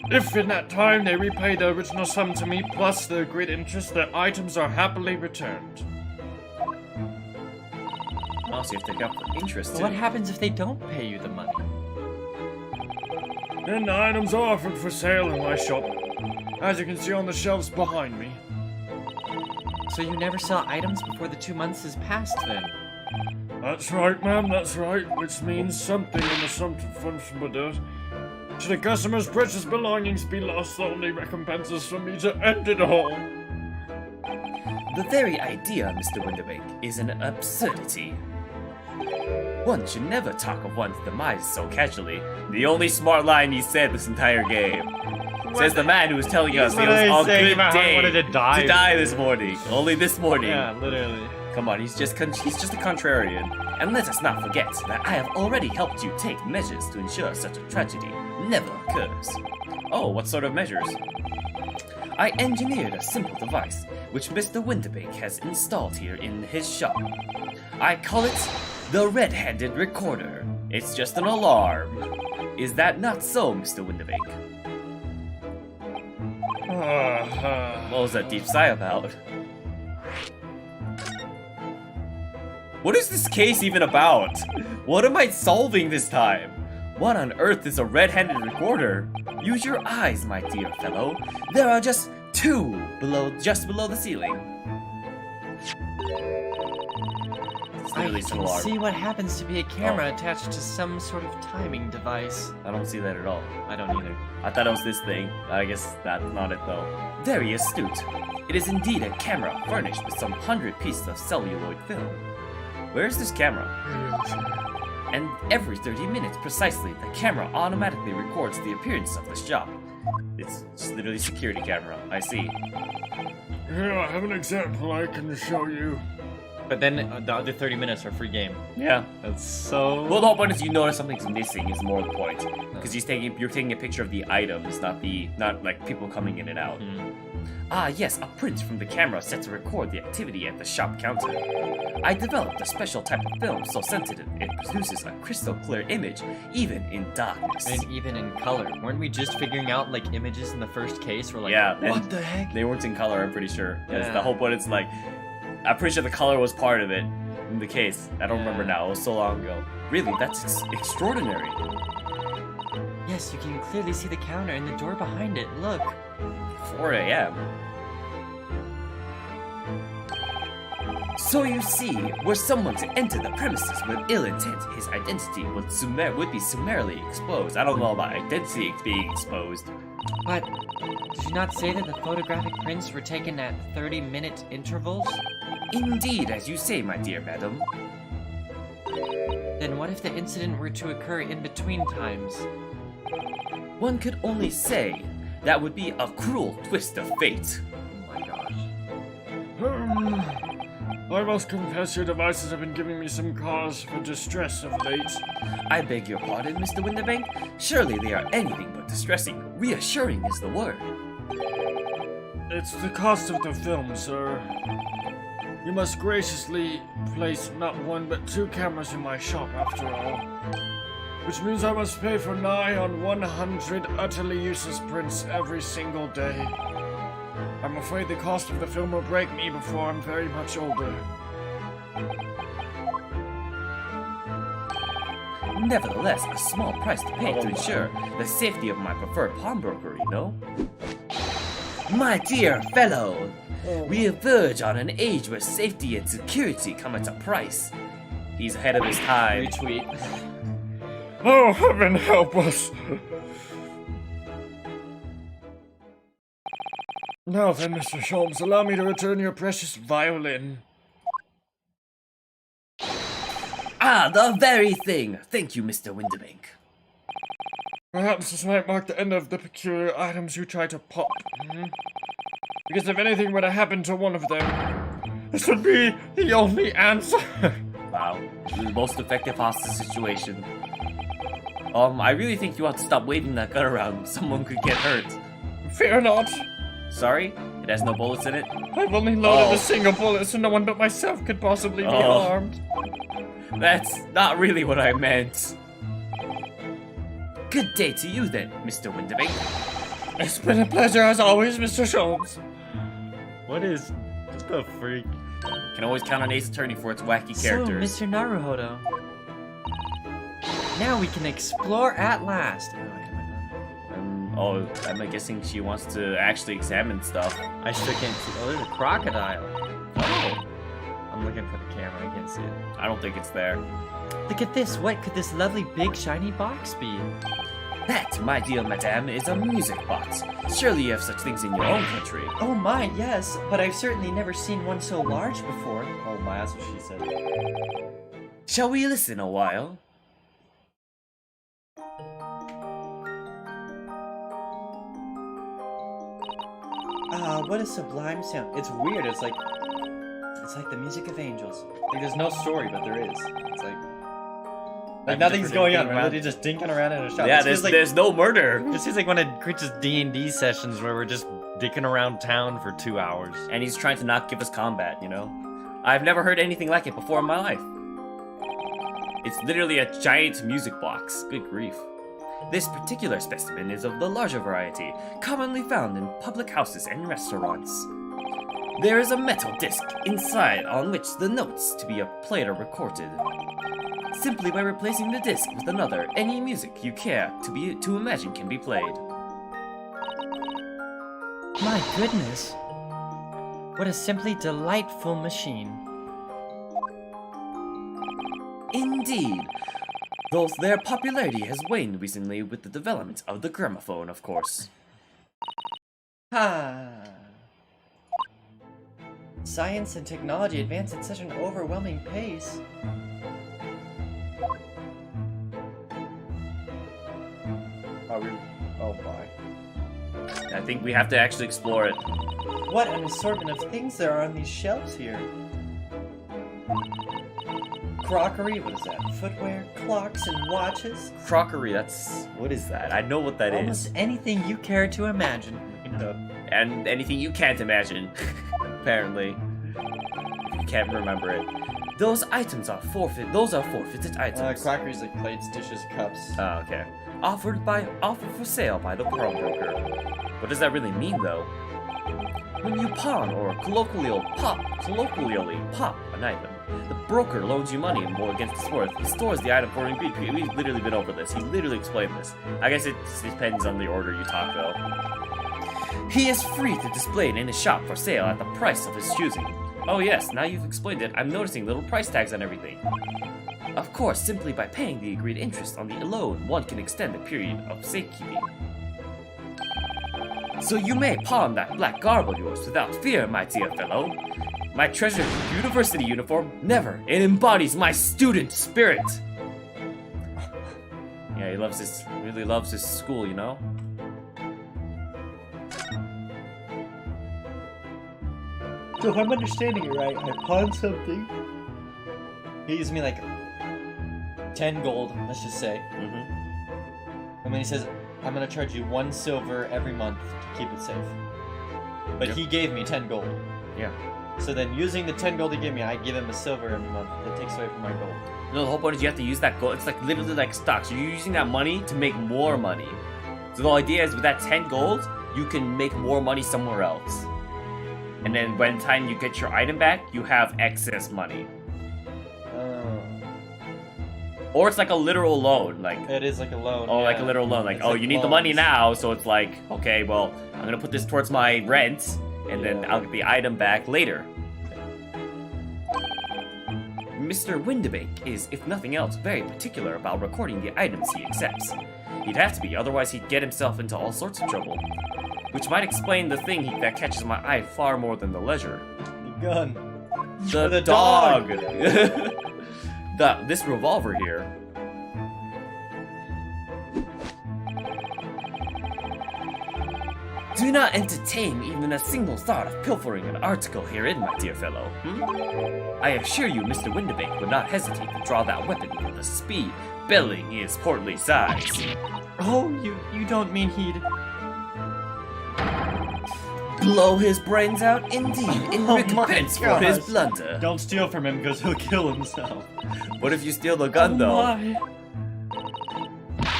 If in that time they repay the original sum to me plus the agreed interest, their items are happily returned. Oh, so you have to take up for interest too. What happens if they don't pay you the money? Then the items are offered for sale in my shop, as you can see on the shelves behind me. So you never sell items before the 2 months has passed, then? That's right, ma'am, that's right, which means something in the sum to function but does. Should a customer's precious belongings be lost, the only recompense is for me to end it all. The very idea, Mr. Winterbank, is an absurdity. One should never talk of one's demise so casually. The only smart line he said this entire game. Says the man who was telling us it was literally a saying good about how he day wanted to die. this morning. Only this morning. Yeah, literally. Come on, he's just a contrarian. And let us not forget that I have already helped you take measures to ensure such a tragedy never occurs. Oh, what sort of measures? I engineered a simple device, which Mr. Windibank has installed here in his shop. I call it the Red-Handed Recorder. It's just an alarm. Is that not so, Mr. Windibank? What was that deep sigh about? What is this case even about? What am I solving this time? What on earth is a red-handed recorder? Use your eyes, my dear fellow. There are just two just below the ceiling. It's I literally just an can alarm. see what happens to be a camera attached to some sort of timing device. I don't see that at all. I don't either. I thought it was this thing. I guess that's not it though. Very astute. It is indeed a camera furnished with some 100 pieces of celluloid film. Where is this camera? And every 30 minutes precisely, the camera automatically records the appearance of the shop. It's just literally security camera. I see. Here, I have an example I can show you. But then the other 30 minutes are free game. Yeah. That's so... Well, the whole point is you notice something's missing is more the point. Because you're taking a picture of the items, not like people coming in and out. Ah, yes, a print from the camera set to record the activity at the shop counter. I developed a special type of film so sensitive it produces a crystal clear image, even in darkness. And even in color. Weren't we just figuring out like images in the first case? We're like, Yeah, what and the heck? They weren't in color, I'm pretty sure. Yes, Yeah. the whole point is like, I'm pretty sure the color was part of it in the case. I don't remember now, it was so long ago. Really, that's extraordinary. Yes, you can clearly see the counter and the door behind it. Look. 4 a.m. So you see, were someone to enter the premises with ill intent, his identity would be summarily exposed. I don't know about identity being exposed. But did you not say that the photographic prints were taken at 30-minute intervals? Indeed, as you say, my dear madam. Then what if the incident were to occur in between times? One could only say that would be a cruel twist of fate. Oh my gosh. I must confess your devices have been giving me some cause for distress of late. I beg your pardon, Mr. Windibank. Surely they are anything but distressing. Reassuring is the word. It's the cost of the film, sir. You must graciously place not one but 2 cameras in my shop after all. Which means I must pay for nigh on 100 utterly useless prints every single day. I'm afraid the cost of the film will break me before I'm very much older. Nevertheless, a small price to pay to ensure the safety of my preferred pawnbroker, you know? My dear fellow, we verge on an age where safety and security come at a price. He's ahead of his time. Retweet. Oh, heaven help us! Now then, Mr. Sholmes, allow me to return your precious violin. Ah, the very thing! Thank you, Mr. Windibank. Perhaps this might mark the end of the peculiar items you try to pop. Because if anything were to happen to one of them, this would be the only answer. Wow, the most effective hostage situation. I really think you ought to stop waving that gun around. Someone could get hurt. Fear not. Sorry? It has no bullets in it? I've only loaded Oh. a single bullet, so no one but myself could possibly be Oh. harmed. That's not really what I meant. Good day to you then, Mr. Windibank. It's been a pleasure as always, Mr. Sholmes. What the freak? Can always count on Ace Attorney for its wacky characters. So, Mr. Naruhodo. Now we can explore at last. Oh, wait, am I'm guessing she wants to actually examine stuff. I still can't see. Oh, there's a crocodile. Oh, I'm looking for the camera. I can't see it. I don't think it's there. I- Look at this. What could this lovely big shiny box be? That, my dear madame, is a music box. Surely you have such things in your own country. Oh my, yes, but I've certainly never seen one so large before. Oh my, that's what she said. Shall we listen a while? What a sublime sound. It's weird. It's like the music of angels. Like, there's no story, but there is. It's like nothing's different going on. thing We're around. literally just dinking around in a shop. Yeah, This feels there's no murder. This feels like one of Critch's D&D sessions where we're just dicking around town for 2 hours. And he's trying to not give us combat, you know? I've never heard anything like it before in my life. It's literally a giant music box. Good grief. This particular specimen is of the larger variety, commonly found in public houses and restaurants. There is a metal disc inside on which the notes to be played are recorded. Simply by replacing the disc with another, any music you care to imagine can be played. My goodness. What a simply delightful machine. Indeed. Though their popularity has waned recently with the development of the gramophone, of course. Science and technology advance at such an overwhelming pace. Oh my. I think we have to actually explore it. What an assortment of things there are on these shelves here. Crockery, what is that? Footwear, clocks, and watches. Crockery, what is that? I know what that is. Almost anything you care to imagine. And anything you can't imagine, apparently. You can't remember it. Those items are forfeited items. Crockery's like plates, dishes, cups. Oh, okay. Offered for sale by the pawnbroker. What does that really mean, though? When you pawn or colloquially pop an item, the broker loans you money more against its worth. He stores the item for you. We've literally been over this. He literally explained this. I guess it depends on the order you talk, though. He is free to display it in his shop for sale at the price of his choosing. Oh yes, now you've explained it, I'm noticing little price tags on everything. Of course, simply by paying the agreed interest on the loan, one can extend the period of safekeeping. So you may pawn that black garb of yours without fear, my dear fellow. My treasured university uniform, never. It embodies my student spirit. Yeah, he really loves his school, you know? So if I'm understanding it right, I pawn something. He gives me like 10 gold, let's just say. Mm-hmm. And then he says, I'm gonna charge you 1 silver every month to keep it safe. But Yep. he gave me 10 gold. Yeah. So then using the 10 gold he gave me, I give him a silver every month. That takes away from my gold. No, the whole point is you have to use that gold. It's like literally like stocks. You're using that money to make more money. So the idea is with that 10 gold, you can make more money somewhere else. And then when time you get your item back, you have excess money. Or it's like a literal loan, like It is like a loan. like a literal loan, like It's oh like you need the money loans. now, so it's like okay, well I'm gonna put this towards my rent, and then I'll get the item back later. Mr. Windibank is, if nothing else, very particular about recording the items he accepts. He'd have to be, otherwise he'd get himself into all sorts of trouble. Which might explain the thing that catches my eye far more than the leisure. The gun. The dog. This revolver here. Do not entertain even a single thought of pilfering an article herein, my dear fellow. I assure you, Mr. Windibank would not hesitate to draw that weapon with the speed belling his portly size. Oh, you don't mean he'd... Blow his brains out, indeed, in Oh recompense my for his gosh. blunder. Don't steal from him because he'll kill himself. What if you steal the gun, though?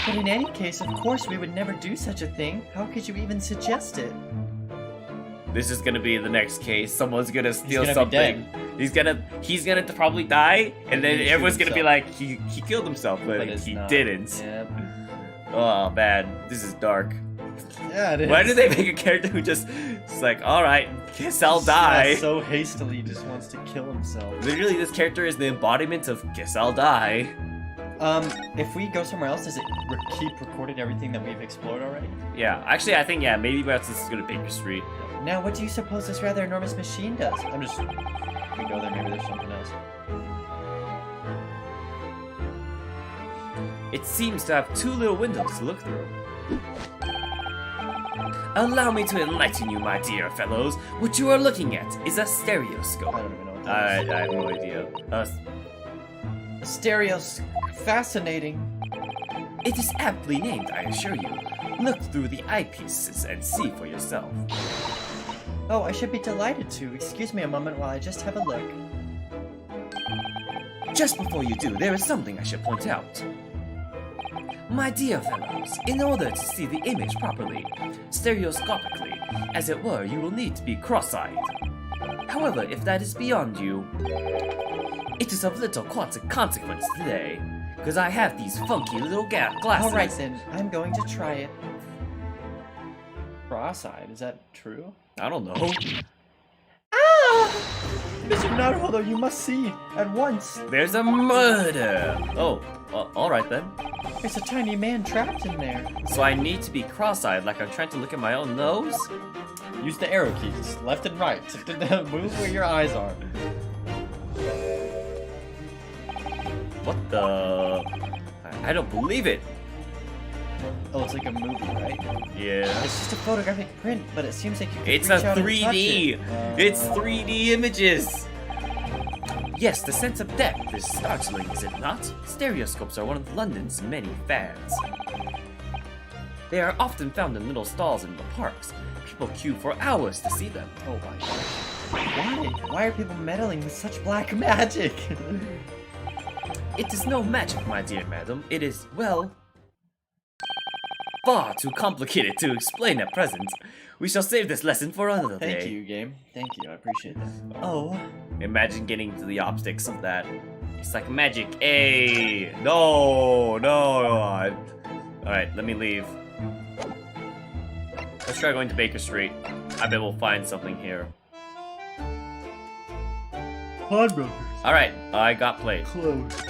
But in any case, of course we would never do such a thing. How could you even suggest it? This is gonna be the next case. Someone's gonna steal gonna be something. He's gonna probably die, and then he everyone's shoot gonna be himself. like, he killed himself, but it's he not. didn't. Yep. Oh man, this is dark. Yeah, it is. Why did they make a character who just it's like, all right, guess I'll die? Yeah, so hastily just wants to kill himself. Literally, this character is the embodiment of guess I'll die. If we go somewhere else, does it keep recording everything that we've explored already? Yeah, actually, I think maybe this is gonna Baker Street. Now, what do you suppose this rather enormous machine does? I'm just... If we go there, maybe there's something else. It seems to have 2 little windows to look through. Allow me to enlighten you, my dear fellows. What you are looking at is a stereoscope. I don't even know what that is. I have no idea. A stereos... Fascinating. It is aptly named, I assure you. Look through the eyepieces and see for yourself. Oh, I should be delighted to. Excuse me a moment while I just have a look. Just before you do, there is something I should point out. My dear fellows, in order to see the image properly, stereoscopically, as it were, you will need to be cross-eyed. However, if that is beyond you, it is of little consequence today, because I have these funky little glasses. Alright then, I'm going to try it. Cross-eyed, is that true? I don't know. Mr. Naruhodo, you must see at once. There's a murder! Oh, alright then. There's a tiny man trapped in there. So I need to be cross-eyed like I'm trying to look at my own nose? Use the arrow keys, left and right. Move where your eyes are. What the... I don't believe it! Oh, it's like a movie, right? Yeah. It's just a photographic print, but it seems like you can It's reach a out and touch 3D! it. It's 3D images! Yes, the sense of depth is startling, is it not? Stereoscopes are one of London's many fads. They are often found in little stalls in the parks. People queue for hours to see them. Oh my gosh. Why? Why are people meddling with such black magic? It is no magic, my dear madam. It is, well, far too complicated to explain at present. We shall save this lesson for another day. Thank you, game. Thank you, I appreciate that. Oh. Imagine getting to the optics of that. It's like magic. Hey, no. Alright, let me leave. Let's try going to Baker Street. I bet we'll find something here. Pawnbrokers. Alright, I got played. Closed.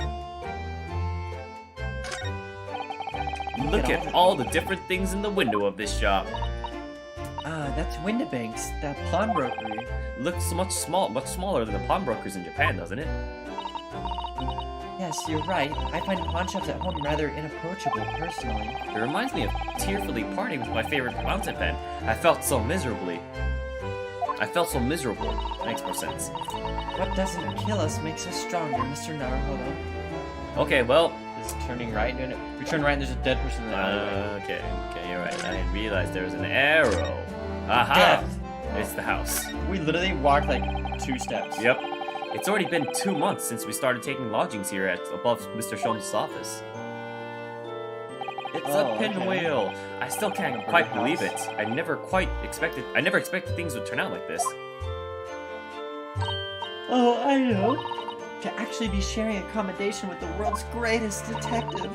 Look at all the different things in the window of this shop. That's Windibank's, that pawnbrokery. Looks much smaller than the pawnbrokers in Japan, doesn't it? Yes, you're right. I find pawn shops at home rather inapproachable, personally. It reminds me of tearfully parting with my favorite fountain pen. I felt so miserable. Makes more sense. What doesn't kill us makes us stronger, Mr. Naruhodo. Okay, well, Is turning right? If you turn right, and there's a dead person in the alleyway. okay, you're right. I didn't realize there was an arrow. Aha! Death. It's the house. We literally walked like 2 steps. Yep. It's already been 2 months since we started taking lodgings here at above Mr. Shon's office. It's a pinwheel. I still can't A quite birdhouse. believe it. I never expected things would turn out like this. Oh, I know. To actually be sharing accommodation with the world's greatest detective.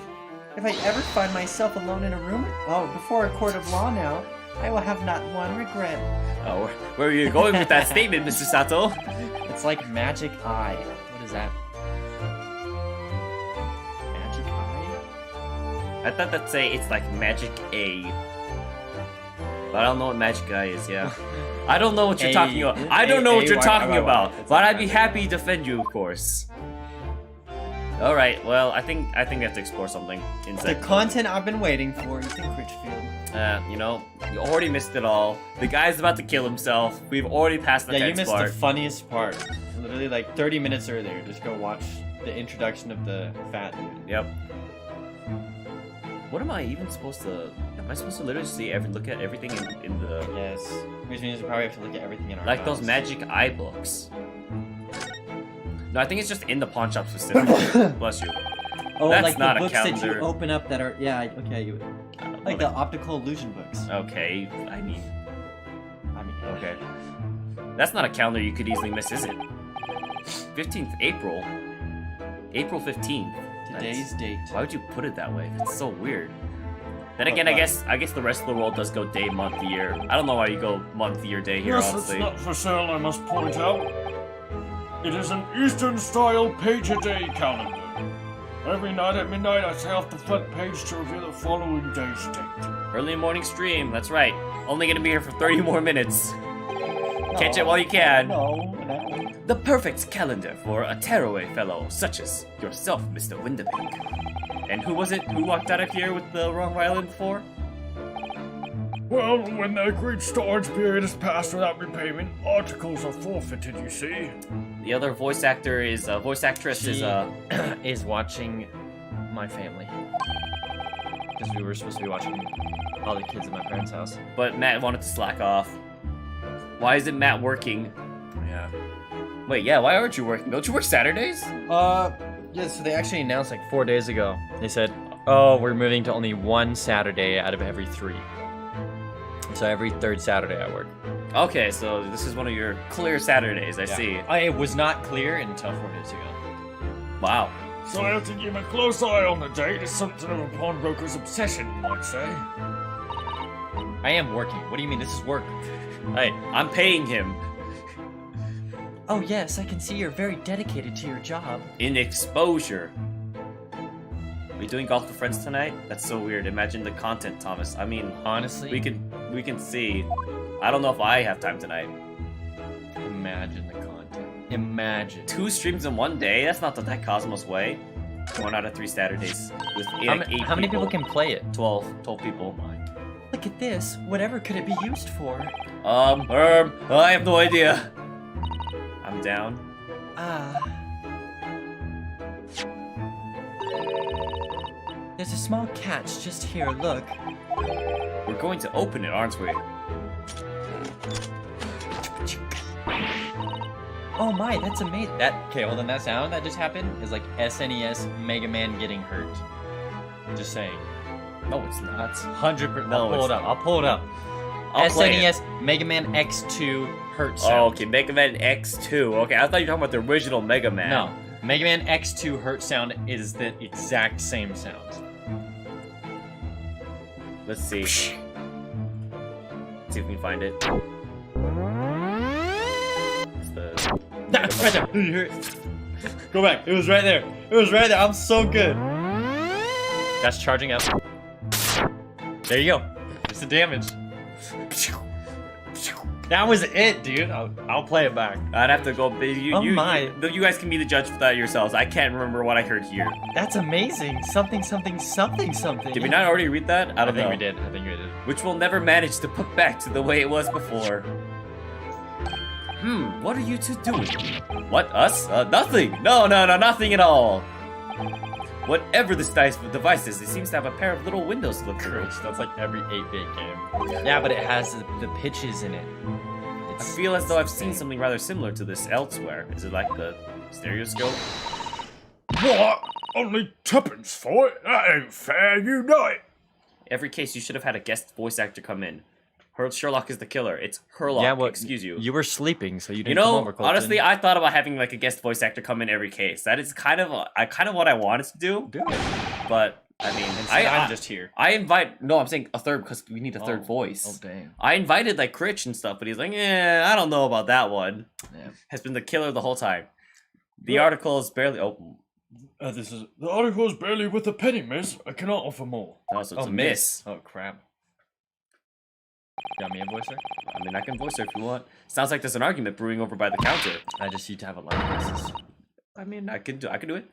If I ever find myself alone in a room, before a court of law now, I will have not one regret. Oh, where are you going with that statement, Mr. Sato? It's like magic eye. What is that? Magic eye? I thought that'd say it's like magic A. But I don't know what magic eye is, yeah. I don't know what you're talking about. I don't know what you're talking about. But I'd be happy to defend you, of course. Alright, well, I think I have to explore something The inside. content I've been waiting for, Ethan Critchfield. You know, you already missed it all. The guy's about to kill himself. We've already passed the Yeah, you text missed part. the funniest part. Literally like 30 minutes earlier. Just go watch the introduction of the fat dude. Yep. What am I even supposed to... Am I supposed to literally see look at everything in the... Yes. Which means we probably have to look at everything in our Like those house. magic eye books. No, I think it's just in the pawn shop specifically. Bless you. Oh, That's like not the a books that calendar. you open up that are okay. Like the optical illusion books. Okay, I mean... I mean, Okay. That's not a calendar you could easily miss, is it? 15th April? April 15th. Today's date. Why would you put it that way? It's so weird. Then again, I guess the rest of the world does go day, month, year. I don't know why you go month, year, day here, Yes, it's honestly. not for sale, I must point out. It is an Eastern-style page-a-day calendar. Every night at midnight, I say off the front page to reveal the following day's date. Early morning stream, that's right. Only gonna be here for 30 more minutes. Catch it while you can. No. The perfect calendar for a tearaway fellow such as yourself, Mr. Windibank. And who was it who walked out of here with the wrong violin before? Well, when the agreed storage period is passed without repayment, articles are forfeited, you see. The other voice actress is is watching my family. Because we were supposed to be watching all the kids at my parents' house. but Matt wanted to slack off. Why isn't Matt working? Yeah. Wait, yeah, why aren't you working? Don't you work Saturdays? Yeah, so they actually announced like 4 days ago. They said, oh, we're moving to only one Saturday out of every 3. So every 3rd Saturday I work. Okay, so this is one of your clear Saturdays, I see. It was not clear until 4 days ago. Wow. So I have to keep a close eye on the date. It's something of a pawnbroker's obsession, you might say. I am working. What do you mean? This is work. Hey, I'm paying him Oh yes, I can see you're very dedicated to your job. in exposure. Are we doing golf with friends tonight? That's so weird. Imagine the content, Thomas. I mean, honestly, we can see. I don't know if I have time tonight. imagine the content. Imagine. 2 streams in one day? That's not the Tech Cosmos way. 1 out of 3 Saturdays with eight How many people can play it? 12 people. Look at this. Whatever could it be used for? I have no idea. I'm down. There's a small catch just here, look. We're going to open it, aren't we? Oh my, that's amazing. Okay, well then that sound that just happened is like SNES Mega Man getting hurt. Just saying. No, it's not. 100%. No, I'll pull it's it up. not. I'll pull it up. I'll play it. SNES Mega Man X2 hurt sound. Oh, okay, Mega Man X2. Okay, I thought you were talking about the original Mega Man. No, Mega Man X2 hurt sound is the exact same sound. Let's see. See if we can find it. It's the... Right there. You hear it? Go back. It was right there. It was right there. I'm so good. That's charging up. There you go. It's the damage. That was it, dude. I'll play it back. I'd have to go... You guys can be the judge for that yourselves. I can't remember what I heard here. That's amazing. Something, something, something, something. Did we not already read that? I don't know. I think we did. Which we'll never manage to put back to the way it was before. What are you two doing? What, us? Nothing! No, nothing at all! Whatever this device is, it seems to have a pair of little windows to look through. That's like every 8-bit game. Yeah, but it has the pitches in it. I feel as though I've seen something rather similar to this elsewhere. Is it like the stereoscope? What? Only tuppence for it? That ain't fair, you know it. Every case, you should have had a guest voice actor come in. Sherlock is the killer. It's Herlock, Yeah, well, excuse you. You were sleeping, so you You didn't come know, over, Colton. honestly, I thought about having like a guest voice actor come in every case. That is kind of what I wanted to do. Do it. But I mean, I'm just here. I'm saying a third because we need a third voice. Oh, dang. I invited like Critch and stuff, but he's like, I don't know about that one. Yeah. Has been the killer the whole time. The article is barely open. The article is barely with a penny, miss. I cannot offer more. Oh, so it's a miss. Oh, crap. Got me a voicer? I mean, I can voice her if you want. Sounds like there's an argument brewing over by the counter. I just need to have a lot of voices. I mean, I can do it.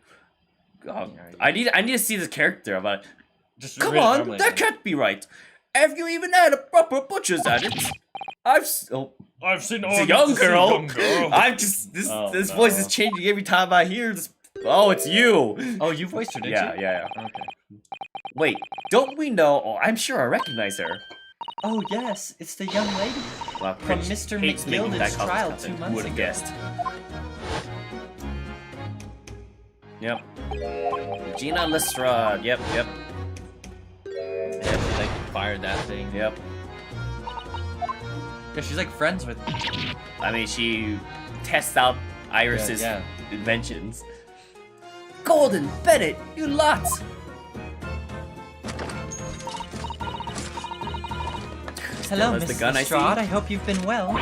Yeah, I need to see this character. About it. Just Come read it on, normally. that can't be right. Have you even had a proper butcher's at it? I've seen It's a all young this, a girl. young girl. I'm just this Oh, voice is no. changing every time I hear this. Oh, it's you. Oh, you voiced her, didn't you? Yeah. Okay. Wait, don't we know? Oh, I'm sure I recognize her. Oh yes, it's the young lady. Well, From Critch Mr. hates making McGilded's that trial content. 2 Who months would have ago. guessed? Yep. Gina Lestrade. Yep. Yeah, they like fired that thing. Yep. Because she's like friends with. I mean, she tests out Iris's Yeah. inventions. Golden Bennett, you lot! Hello, That's the Miss gun I Lestrade. see. I hope you've been well.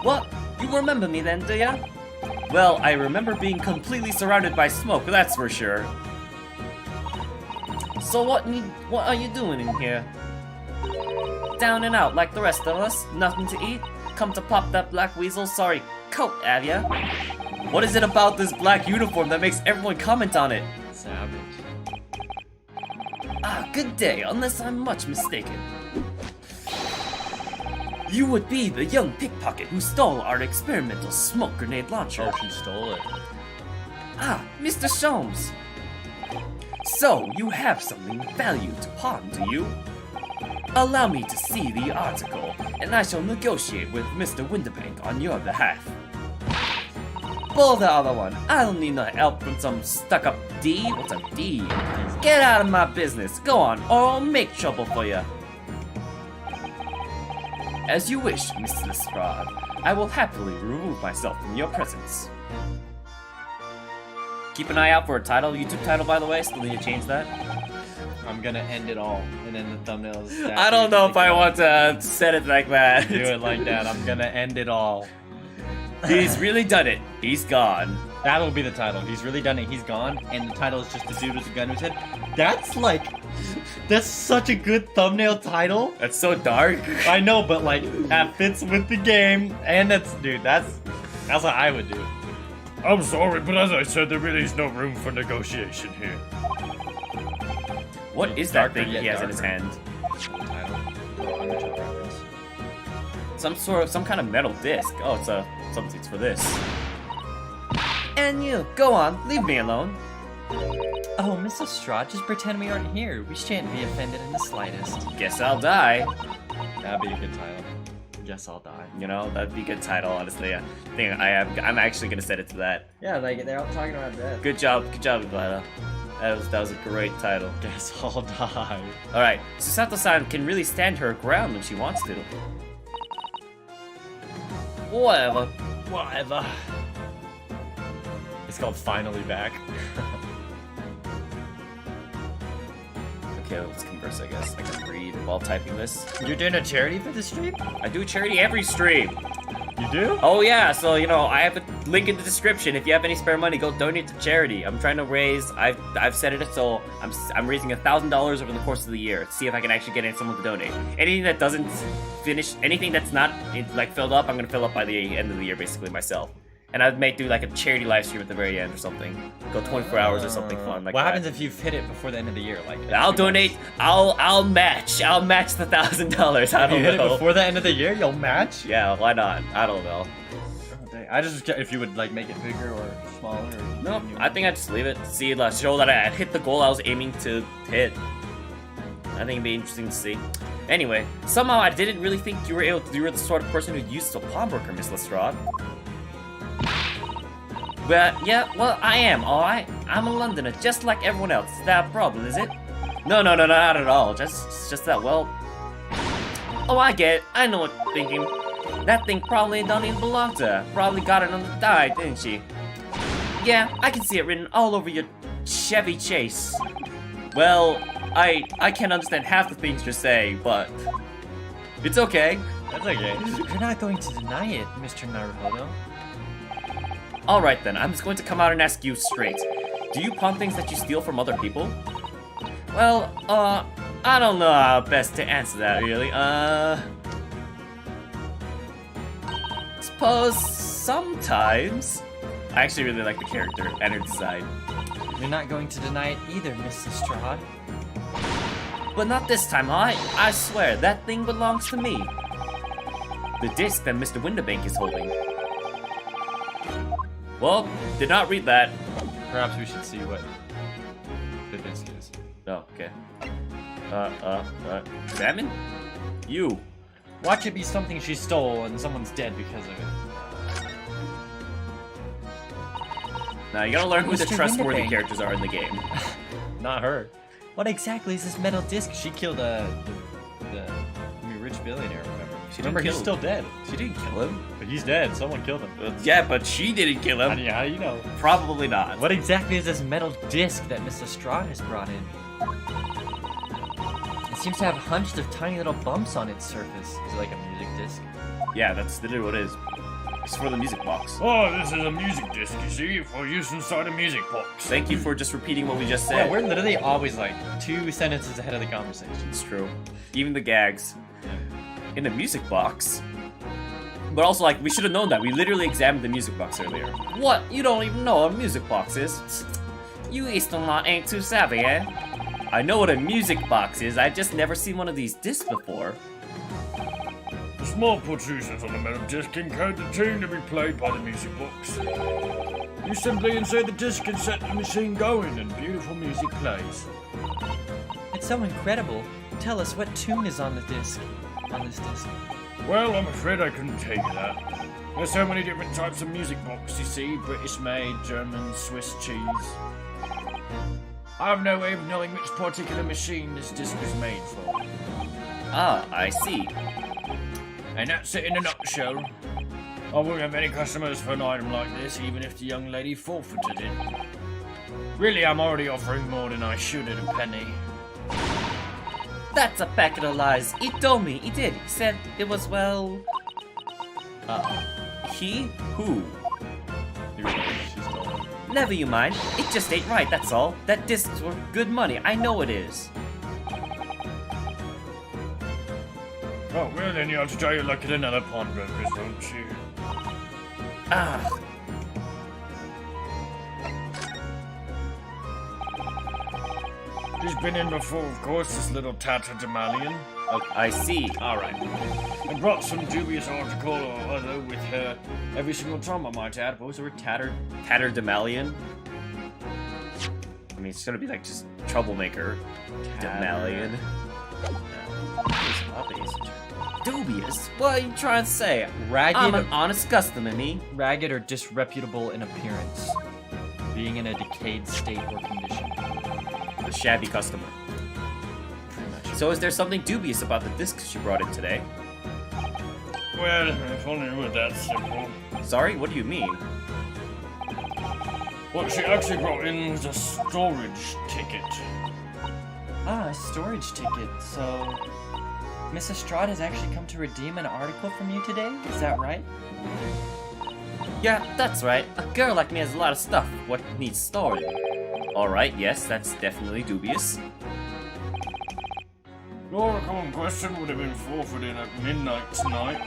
What? You remember me then, do ya? Well, I remember being completely surrounded by smoke, that's for sure. So what are you doing in here? Down and out like the rest of us? Nothing to eat? Come to pop that black weasel sorry coat, have ya? What is it about this black uniform that makes everyone comment on it? Savage. Ah, good day, unless I'm much mistaken. You would be the young pickpocket who stole our experimental smoke grenade launcher. Oh, she stole it. Ah, Mr. Sholmes. So, you have something of value to pawn, do you? Allow me to see the article, and I shall negotiate with Mr. Winterbank on your behalf. Pull the other one. I don't need no help from some stuck-up D. What's a D? Get out of my business. Go on, or I'll make trouble for you. As you wish, Mr. Lestrade. I will happily remove myself from your presence. Keep an eye out for a title, YouTube title, by the way. Still need to change that. I'm gonna end it all, and then the thumbnail is. I don't know if I want to set it like that. do it like that. I'm gonna end it all. He's really done it. He's gone. That'll be the title. He's really done it. He's gone, and the title is just a dude with a gun in his head. That's such a good thumbnail title. That's so dark. I know, but like that fits with the game, and that's what I would do. I'm sorry, but as I said, there really is no room for negotiation here. What is that Darker thing yet he has in his darker. hand? Title. Some kind of metal disc. Oh, it's a substitutes for this. And you, go on, leave me alone. Oh, Miss Lestrade, just pretend we aren't here. We shan't be offended in the slightest. Guess I'll die. That'd be a good title. Guess I'll die. You know, that'd be a good title, honestly. I think I'm actually gonna set it to that. Yeah, like they're all talking about death. Good job, Iwata. That was a great title. Guess I'll die. Alright, Susato-san can really stand her ground when she wants to. Whatever. Whatever. It's called Finally Back. Okay, let's converse, I guess. I can read while typing this. You're doing a charity for the stream? I do charity every stream. You do? Oh yeah, so you know, I have a link in the description. If you have any spare money, go donate to charity. I'm trying to raise. I've set it so I'm raising $1,000 over the course of the year. See if I can actually get someone to donate. Anything that doesn't finish, anything that's not like filled up, I'm gonna fill up by the end of the year, basically myself. And I may do like a charity live stream at the very end or something. Go 24 hours or something fun like What that. happens if you've hit it before the end of the year? Like I'll donate. I'll match the $1,000. I If you don't hit it know. before the end of the year, you'll match. Yeah, why not? I don't know. Oh, dang. I just if you would like make it bigger or smaller. Or No, I think I just leave it. See, show that I hit the goal I was aiming to hit. I think it'd be interesting to see. Anyway, somehow I didn't really think you were the sort of person who used a pawnbroker, Miss Lestrade. But yeah, well, I am, alright? I'm a Londoner, just like everyone else. Is that a problem, is it? No, not at all. Just that, well... Oh, I get it. I know what you're thinking. That thing probably don't even belong to her. Probably got it on the die, didn't she? Yeah, I can see it written all over your Chevy Chase. Well, I can't understand half the things you're saying, but... It's okay. That's okay. You're not going to deny it, Mr. Naruhodo. Alright then, I'm just going to come out and ask you straight. Do you pawn things that you steal from other people? Well, I don't know how best to answer that, really. Suppose sometimes. I actually really like the character and her design. You're not going to deny it either, Miss Lestrade. But not this time, alright? I swear, that thing belongs to me. The disc that Mr. Winterbank is holding. Well, did not read that. Perhaps we should see what the disc is. Oh, okay. Salmon? You. Watch it be something she stole and someone's dead because of it. Now you gotta learn who the Mr. trustworthy Winterbank. characters are in the game. Not her. What exactly is this metal disc? She killed the rich billionaire or whatever. She Remember, didn't he's kill still dead. She didn't kill him. But he's dead. Someone killed him. Yeah, but she didn't kill How him. do you know? Probably not. What exactly is this metal disc that Miss Lestrade has brought in? It seems to have hundreds of tiny little bumps on its surface. Is it like a music disc? Yeah, that's literally what it is. It's for the music box. Oh, this is a music disc, you see, for use inside a music box. Thank you for just repeating what we just Yeah, said. we're literally always like 2 sentences ahead of the conversation. It's true. Even the gags. In the music box. But also, like, we should have known that. We literally examined the music box earlier. What? You don't even know what a music box is? You Easternlot ain't too savvy, eh? I know what a music box is. I've just never seen one of these discs before. The small protrusions on the metal disc encode the tune to be played by the music box. You simply insert the disc and set the machine going, and beautiful music plays. It's so incredible. tell us what tune is on the disc? On this disc. Well, I'm afraid I couldn't tell you that. There's so many different types of music box, you see. British made, German, Swiss cheese. I have no way of knowing which particular machine this disc is made for. Ah, I see. And that's it in a nutshell. I won't have many customers for an item like this, even if the young lady forfeited it. Really, I'm already offering more than I should at a penny. That's a packet of lies. He told me. He did. He said it was, well... He? Who? She's stolen. Never you mind. It just ain't right, that's all. That disc's worth good money. I know it is. Oh, well then you have to try your luck at another pawnbroker's, don't you? Ah. He's been in before, of course, this little tatterdemalion. I see. Alright. And brought some dubious article or other with her every single time, I might add. What was the word? Tatterdemalion? I mean, it's gonna be like just troublemaker. Demalion. Dubious? What are you trying to say? Ragged, I'm an honest customer, me. ragged or disreputable in appearance. Being in a decayed state or condition. A shabby customer. So is there something dubious about the discs she brought in today? Well, if only it were that simple. Sorry, what do you mean? What she actually brought in was a storage ticket. Ah, a storage ticket. So, Miss Estrada has actually come to redeem an article from you today? Is that right? Yeah, that's right. A girl like me has a lot of stuff what needs stored. Alright, yes, that's definitely dubious. The article in question would have been forfeited at midnight tonight.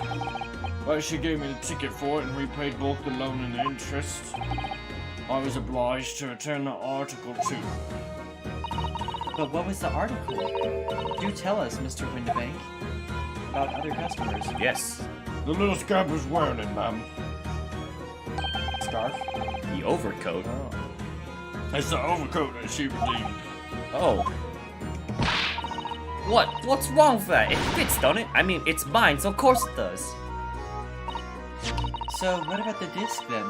But she gave me the ticket for it and repaid both the loan and the interest. I was obliged to return the article to her. But what was the article? Do tell us, Mr. Windibank, about other customers. Yes. The little scab was wearing it, ma'am. Scarf? The overcoat. Oh. It's the overcoat that she redeemed. Oh. What? What's wrong with that? It fits, don't it? I mean, it's mine, so of course it does. So, what about the disc then?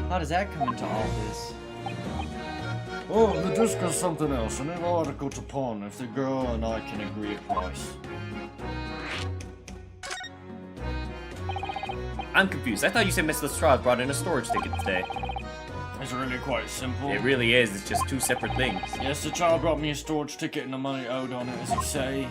How does that come into all this? Oh, the disc is something else, and an article to pawn if the girl and I can agree a price. I'm confused. I thought you said Miss Lestrade brought in a storage ticket today. It's really quite simple. It really is. It's just two separate things. Yes, the child brought me a storage ticket and the money owed on it, as you say.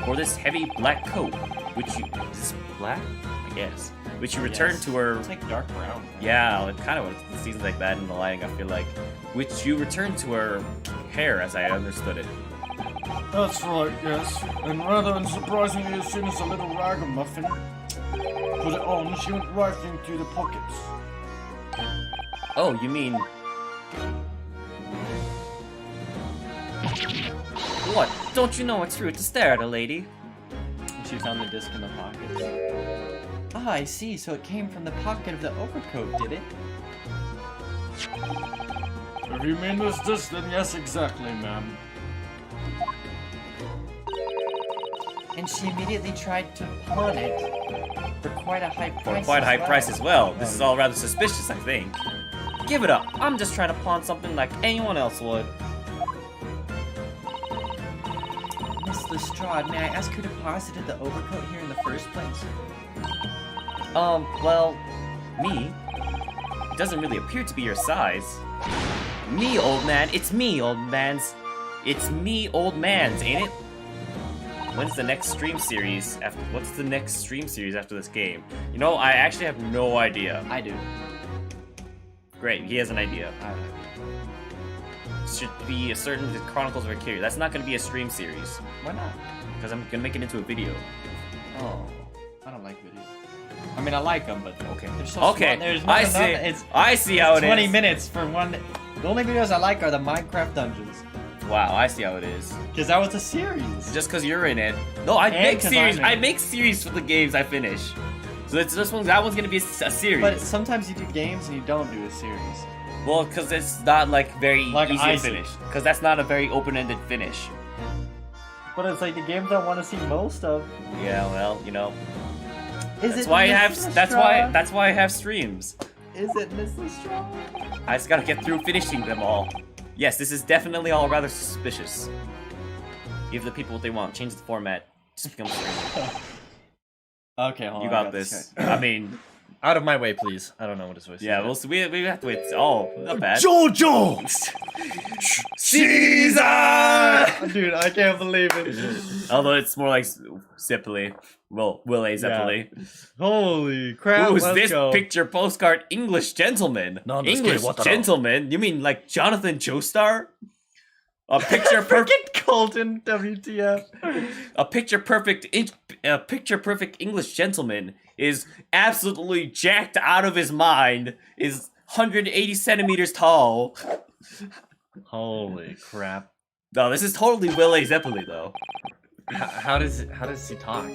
For this heavy black coat, which you... Is this black? I guess. Which you returned Yes. to her... It's like dark brown. Yeah, it kind of seems like that in the lighting, I feel like. Which you returned to her hair, as I understood it. That's right, yes. And rather unsurprisingly, as soon as the little ragamuffin put it on, she went rifling through the pockets. Oh, you mean... What? Don't you know it's rude to stare at a lady? She found the disc in the pocket. Ah, I see. So it came from the pocket of the overcoat, did it? If you mean this disc, then yes, exactly, ma'am. And she immediately tried to pawn it for quite a high For price. quite a high as well. price as well. This is all rather suspicious, I think. Give it up. I'm just trying to pawn something like anyone else would. Miss Lestrade, may I ask who deposited the overcoat here in the first place? Well, me. It doesn't really appear to be your size. Me, old man. It's me, old man's. It's me, old man's, ain't it? When's the next stream series after? What's the next stream series after this game? You know, I actually have no idea. I do. Great, he has an idea. I don't know. Should be a certain Chronicles of Arcadia. That's not gonna be a stream series Why not? because I'm gonna make it into a video. Oh, I don't like videos. I mean, I like them, but Okay. they're so Okay, small. There's I not see. enough. It's I see how it is. 20 minutes for one. The only videos I like are the Minecraft dungeons, Wow, I see how it is. because that was a series. Just because you're in it. No, I And make 'cause series. I'm in I it. make series for the games I finish. So it's this one. That one's gonna be a series. But sometimes you do games and you don't do a series. Well, because it's not like very Like easy to Isaac. finish. Because that's not a very open-ended finish. But it's like the games I want to see most of. Yeah, well, you know, Is that's it why I Miss have Lestrade? that's why I have streams. Is it Miss Lestrade? I just gotta get through finishing them all. Yes, this is definitely all rather suspicious. Give the people what they want. Change the format. Just become streamer. Okay, hold on. You I got this this. guy. I mean, Out of my way, please. I don't know what his voice yeah, is. we have to wait. Oh, not bad. Jojo! Caesar! Dude, I can't believe it. Although it's more like Zeppeli. Well, Will A. Zeppeli. Holy crap! Who's let's this go. picture postcard English gentleman? No, English gentleman? You mean like Jonathan Joestar? A picture perfect. Colton WTF. A picture perfect English gentleman is absolutely jacked out of his mind. Is 180 centimeters tall. Holy crap! No, this is totally Will A. Zeppeli though. How does he talk?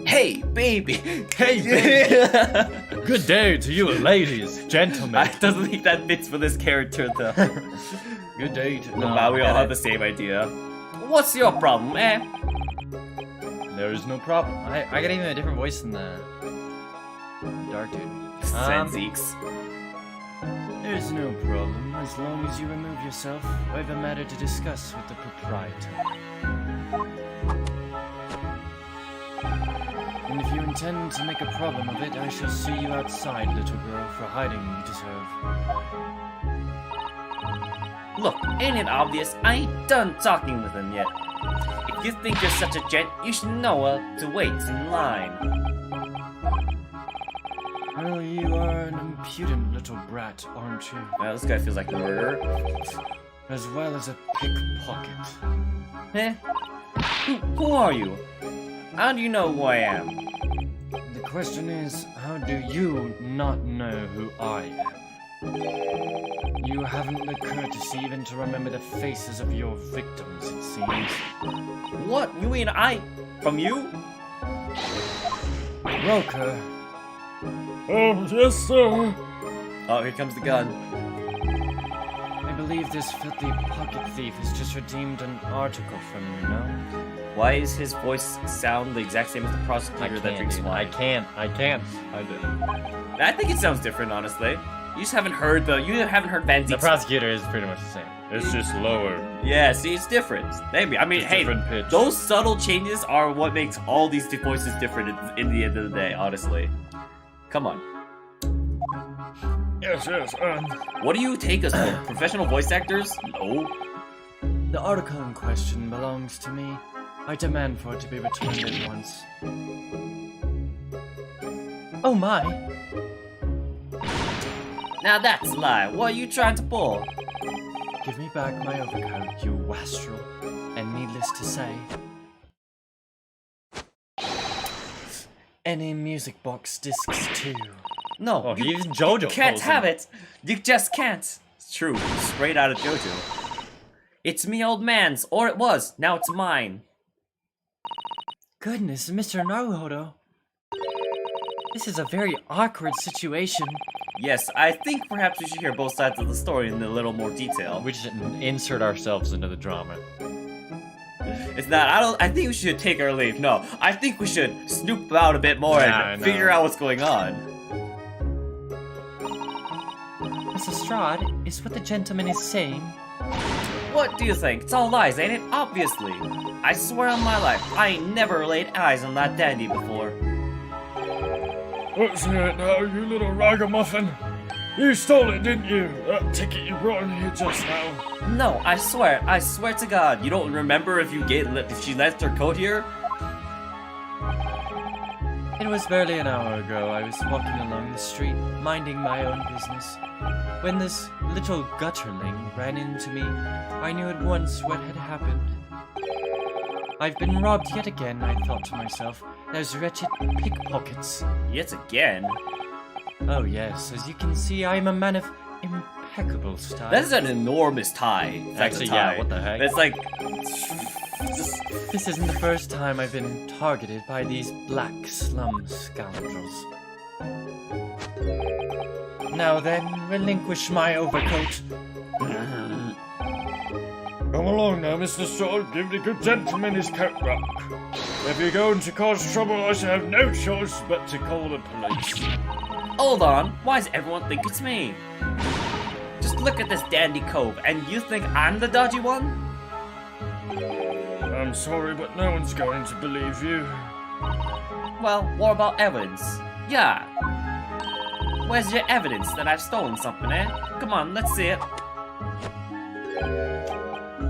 Hey, baby. Hey, baby. Good day to you, ladies, gentlemen. I doesn't think that fits for this character though. Good day to But we all have the same idea. What's your problem, eh? There is no problem. I got even a different voice than the dark dude. Senzeeks. There's no problem, as long as you remove yourself. I have a matter to discuss with the proprietor. And if you intend to make a problem of it, I shall see you outside, little girl, for hiding you deserve. Look, ain't it obvious? I ain't done talking with him yet. If you think you're such a gent, you should know to wait in line. Well, you are an impudent little brat, aren't you? Wow, this guy feels like a murderer. As well as a pickpocket. Eh? Who are you? How do you know who I am? The question is, how do you not know who I am? You haven't the courtesy even to remember the faces of your victims, it seems. What? You mean I? From you? Roker, Yes, sir. Oh, here comes the gun. I believe this filthy pocket thief has just redeemed an article from you, no? Why is his voice sound the exact same as the I prosecutor that can't, drinks dude. wine? I can't. I didn't. I think it sounds different, honestly. You just haven't heard Van The Zeke's. prosecutor is pretty much the same. It's just lower. Yeah, see, it's different. Maybe. I mean, It's hey, different pitch. those subtle changes are what makes all these voices different in the end of the day, honestly. Come on. Yes. What do you take us for? Professional voice actors? No. The article in question belongs to me. I demand for it to be returned at once. Oh my! Now that's a lie. What are you trying to pull? Give me back my overcoat, you wastrel. And needless to say... Any music box discs too. No, Oh, you even JoJo can't pulls have him. it. You just can't. It's true. Straight out of JoJo. It's me old man's, or it was. Now it's mine. Goodness, Mr. Naruhodo. This is a very awkward situation. Yes, I think perhaps we should hear both sides of the story in a little more detail. We should insert ourselves into the drama. It's not. I think we should take our leave. No, I think we should snoop out a bit more Nah, and no. figure out what's going on. Miss Lestrade, is what the gentleman is saying? What do you think? It's all lies, ain't it? Obviously. I swear on my life, I ain't never laid eyes on that dandy before. What's it now, you little ragamuffin? You stole it, didn't you? That ticket you brought in here just now. No, I swear to God, you don't remember if she left her coat here? It was barely an hour ago. I was walking along the street, minding my own business, when this little gutterling ran into me. I knew at once what had happened. I've been robbed yet again, I thought to myself. Those wretched pickpockets. Yet again? Oh yes, as you can see, I am a man of impeccable style. That is an enormous tie. It's like a Actually, tie. yeah, what the heck? It's like... This isn't the first time I've been targeted by these black slum scoundrels. Now then, relinquish my overcoat. Come along now, Mr. Sword. Give the good gentleman his coat rock. If you're going to cause trouble, I shall have no choice but to call the police. Hold on, why does everyone think it's me? Just look at this dandy cove, and you think I'm the dodgy one? I'm sorry, but no one's going to believe you. Well, what about evidence? Yeah. Where's your evidence that I've stolen something, eh? Come on, let's see it.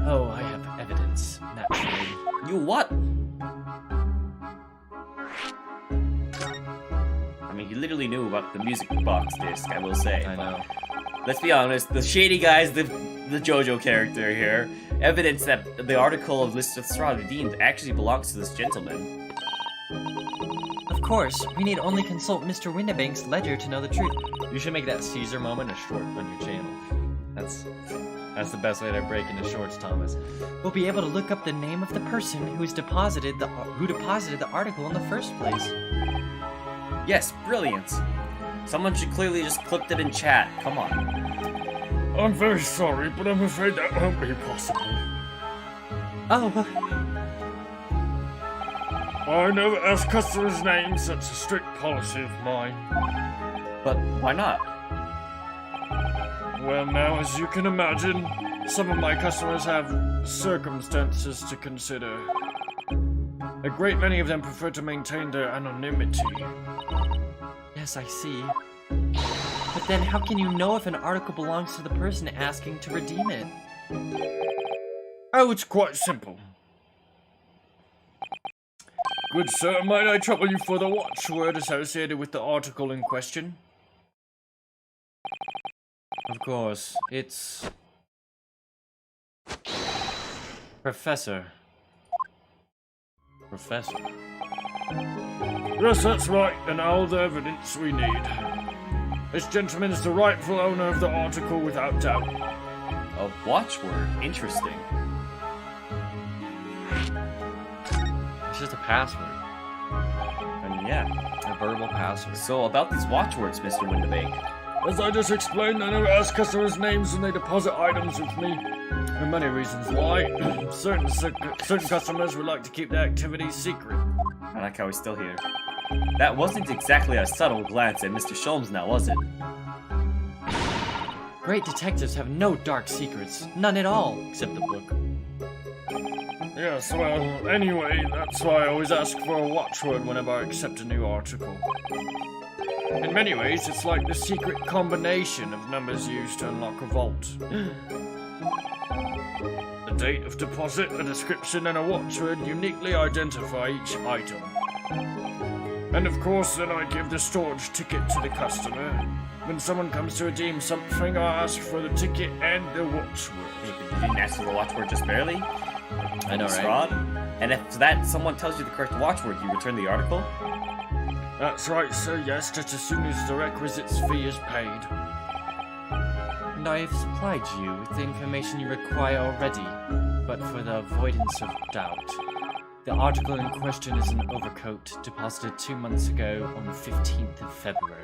Oh, I have evidence, naturally. You what? I mean, he literally knew about the music box disc, I will say. I know. Let's be honest, the shady guy's the JoJo character here. Evidence that the article of List of Straw Redeemed actually belongs to this gentleman. Of course, we need only consult Mr. Windibank's ledger to know the truth. You should make that Caesar moment a short on your channel. That's the best way to break into shorts, Thomas. We'll be able to look up the name of the person who deposited the article in the first place. Yes, brilliant. Someone should clearly just clipped it in chat. Come on. I'm very sorry, but I'm afraid that won't be possible. Oh, I never ask customers' names. That's a strict policy of mine. But why not? Well, now, as you can imagine, some of my customers have circumstances to consider. A great many of them prefer to maintain their anonymity. yes, I see. But then how can you know if an article belongs to the person asking to redeem it? Oh, it's quite simple. Good sir, might I trouble you for the watchword associated with the article in question? Of course, it's... Professor. Professor. Yes, that's right, and all the evidence we need. This gentleman is the rightful owner of the article without doubt. A watchword. Interesting. It's just a password. I mean, yeah. A verbal password. So about these watchwords, Mr. Windibank. As I just explained, I never ask customers' names when they deposit items with me. There are many reasons why. certain customers would like to keep their activities secret. I like how he's still here. That wasn't exactly a subtle glance at Mr. Sholmes now, was it? Great detectives have no dark secrets. None at all, except the book. Yes, well, anyway, that's why I always ask for a watchword whenever I accept a new article. In many ways, it's like the secret combination of numbers used to unlock a vault. A date of deposit, a description, and a watchword uniquely identify each item. And of course, then I give the storage ticket to the customer. When someone comes to redeem something, I ask for the ticket and the watchword. Hey, but you didn't ask for the watchword just barely? I know, right? Fraud? And if that someone tells you the correct watchword, you return the article? That's right, sir, yes, just as soon as the requisites fee is paid. And I have supplied you with the information you require already, but for the avoidance of doubt. The article in question is an overcoat deposited 2 months ago on the 15th of February.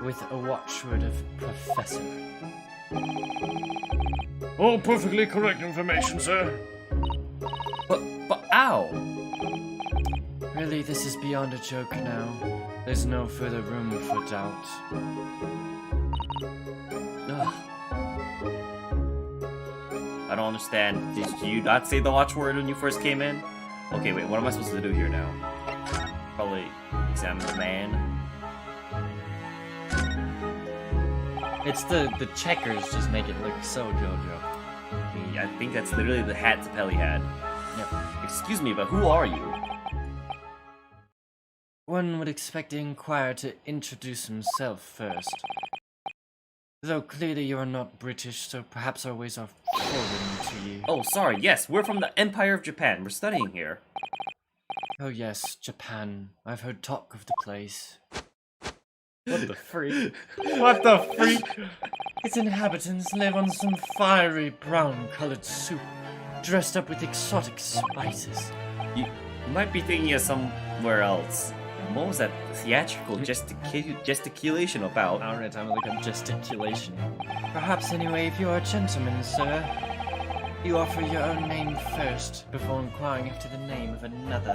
With a watchword of Professor. All perfectly correct information, sir. But ow! Really, this is beyond a joke now. There's no further room for doubt. Ugh. I don't understand. Did you not say the watchword when you first came in? Okay, wait, what am I supposed to do here now? Probably examine the man. It's the checkers just make it look so JoJo. I think that's literally the hat Zapelli had. Yep. Excuse me, but who are you? One would expect the inquirer to introduce himself first. Though clearly you are not British, so perhaps our ways are foreign to you. Oh, sorry, yes, we're from the Empire of Japan. We're studying here. Oh yes, Japan. I've heard talk of the place. What the freak? What the freak? Its inhabitants live on some fiery brown-colored soup, dressed up with exotic spices. You might be thinking of somewhere else. What was that theatrical gesticulation about? Alright, time to look up gesticulation. Perhaps anyway, if you are a gentleman, sir, you offer your own name first before inquiring after the name of another.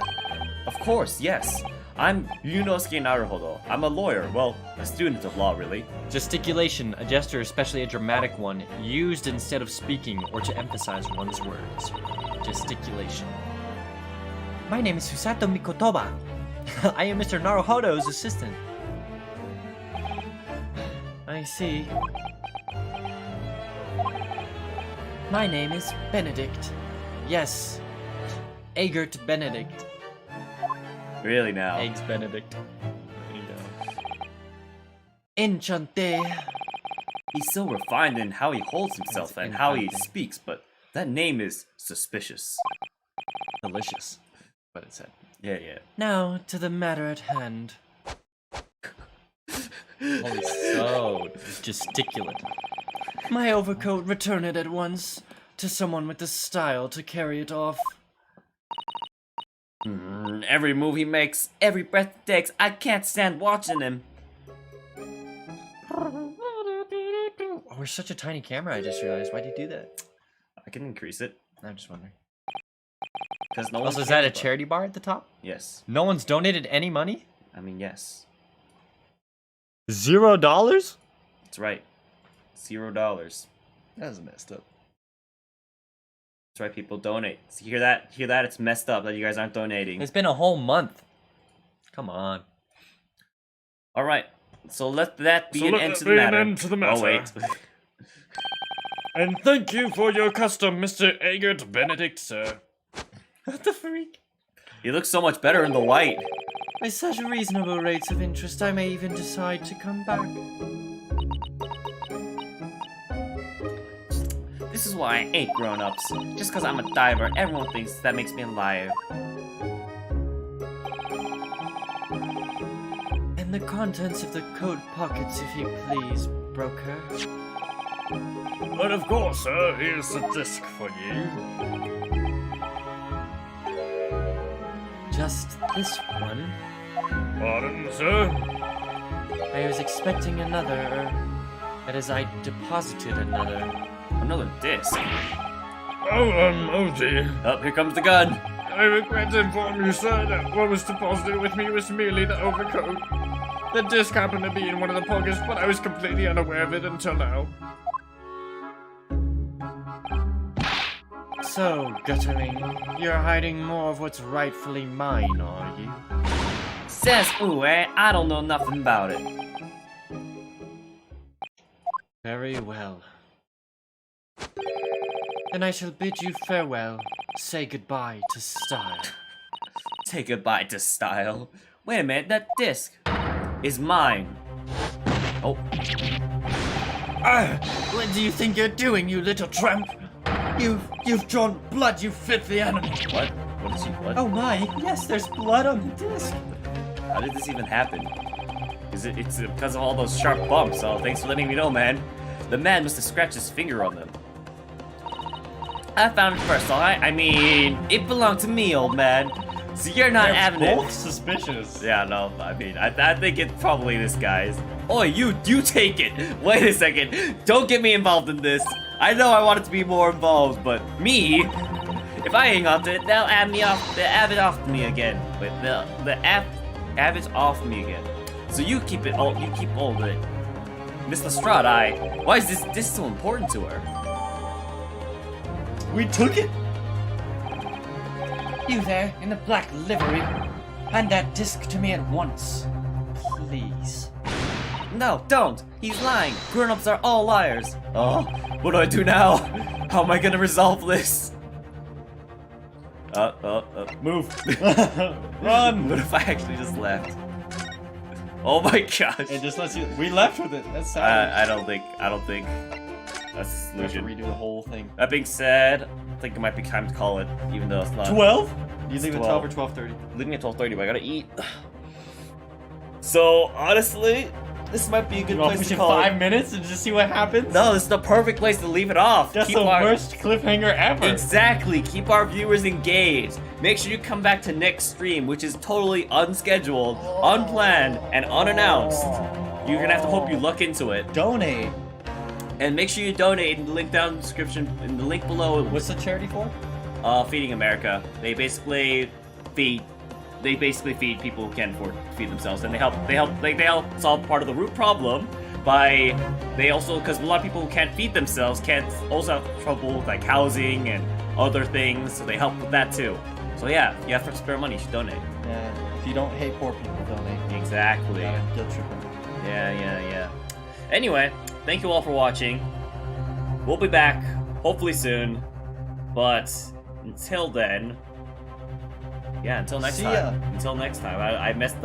Of course, yes. I'm Yunosuke Naruhodo. I'm a lawyer. Well, a student of law, really. Gesticulation, a gesture, especially a dramatic one, used instead of speaking or to emphasize one's words. Gesticulation. My name is Susato Mikotoba. I am Mr. Naruhodo's assistant. I see. My name is Benedict. Yes, Egert Benedict. Really now. Eggs Benedict. Enchanté. He's so refined in how he holds himself It's and how he enchanting. speaks, but that name is suspicious. Delicious. What it said. Yeah, yeah. Now to the matter at hand. Holy so Gesticulate. My overcoat, return it at once to someone with the style to carry it off. Every move he makes, every breath he takes, I can't stand watching him. Oh, we're such a tiny camera, I just realized. Why'd you do that? I can increase it. I'm just wondering. Because no Also, one is that a cares about- charity bar at the top? Yes. No one's donated any money? I mean, yes. $0? That's right. $0. That's messed up. That's right, people. Donate. So hear that? Hear that? It's messed up that you guys aren't donating. It's been a whole month. Come on. Alright. So let that be So an let end that to be the an matter. end to the Oh, matter. wait. And thank you for your custom, Mr. Egert Benedict, sir. What the freak? He looks so much better in the white. With such reasonable rates of interest, I may even decide to come back. This is why I hate grown-ups. Just because I'm a diver, everyone thinks that makes me a liar. And the contents of the coat pockets, if you please, broker. But of course, sir, here's the disc for you. Just this one. Pardon, sir? I was expecting another, that is, I deposited another. Another disc. Oh dear. Oh, here comes the gun. I regret to inform you, sir, that what was deposited with me was merely the overcoat. The disc happened to be in one of the pockets, but I was completely unaware of it until now. So, Gutterling, you're hiding more of what's rightfully mine, are you? Says ooh, eh? I don't know nothing about it. Very well. Then I shall bid you farewell. Say goodbye to style. Say goodbye to style. Wait a minute, that disc is mine. Oh, What do you think you're doing, you little tramp? You've drawn blood, you filthy animal. what? What is he? What? Oh my, yes, there's blood on the disc. How did this even happen? It's because of all those sharp bumps, so thanks for letting me know, man. The man must have scratched his finger on them. I found it first, alright? I mean, it belonged to me, old man. So you're not having both it. suspicious. Yeah, no, I mean, I think it's probably this guy's. Oi, you take it! Wait a second, don't get me involved in this. I know I wanted to be more involved, but me? If I hang on to it, they'll have it off me again. Wait, have it off me again. So you keep it all, you keep hold of it. Miss Lestrade, why is this so important to her? We took it? You there, in the black livery. Hand that disc to me at once. Please. No, don't! He's lying! Grown-ups are all liars! Oh, what do I do now? How am I gonna resolve this? Move. Run! What if I actually just left? Oh my gosh! It just lets you. We left with it. That's sad. I don't think that's the We have to solution. redo the whole thing. That being said, I think it might be time to call it, even though it's not. 12? You leave at 12. 12 or 12:30? Leaving at 12:30, but I gotta eat. So honestly, this might be a good You want to place push to it call 5 it. minutes and just see what happens? No, this is the perfect place to leave it off. That's Keep the our- worst cliffhanger ever. Exactly. Keep our viewers engaged. Make sure you come back to next stream, which is totally unscheduled, unplanned, and unannounced. You're gonna have to hope you luck into it. Donate. And make sure you donate in the link down in the description, in the link below. What's the charity for? Feeding America. They basically feed people who can't afford to feed themselves, and they help solve part of the root problem by because a lot of people who can't feed themselves can't also have trouble with like housing and other things, so they help with that too. So yeah, if you have spare money, you should donate. Yeah, if you don't hate poor people, donate. Exactly. Guilt tripping. Yeah. Anyway, thank you all for watching. We'll be back hopefully soon, but until then, until next See ya. time. Until next time, I messed up.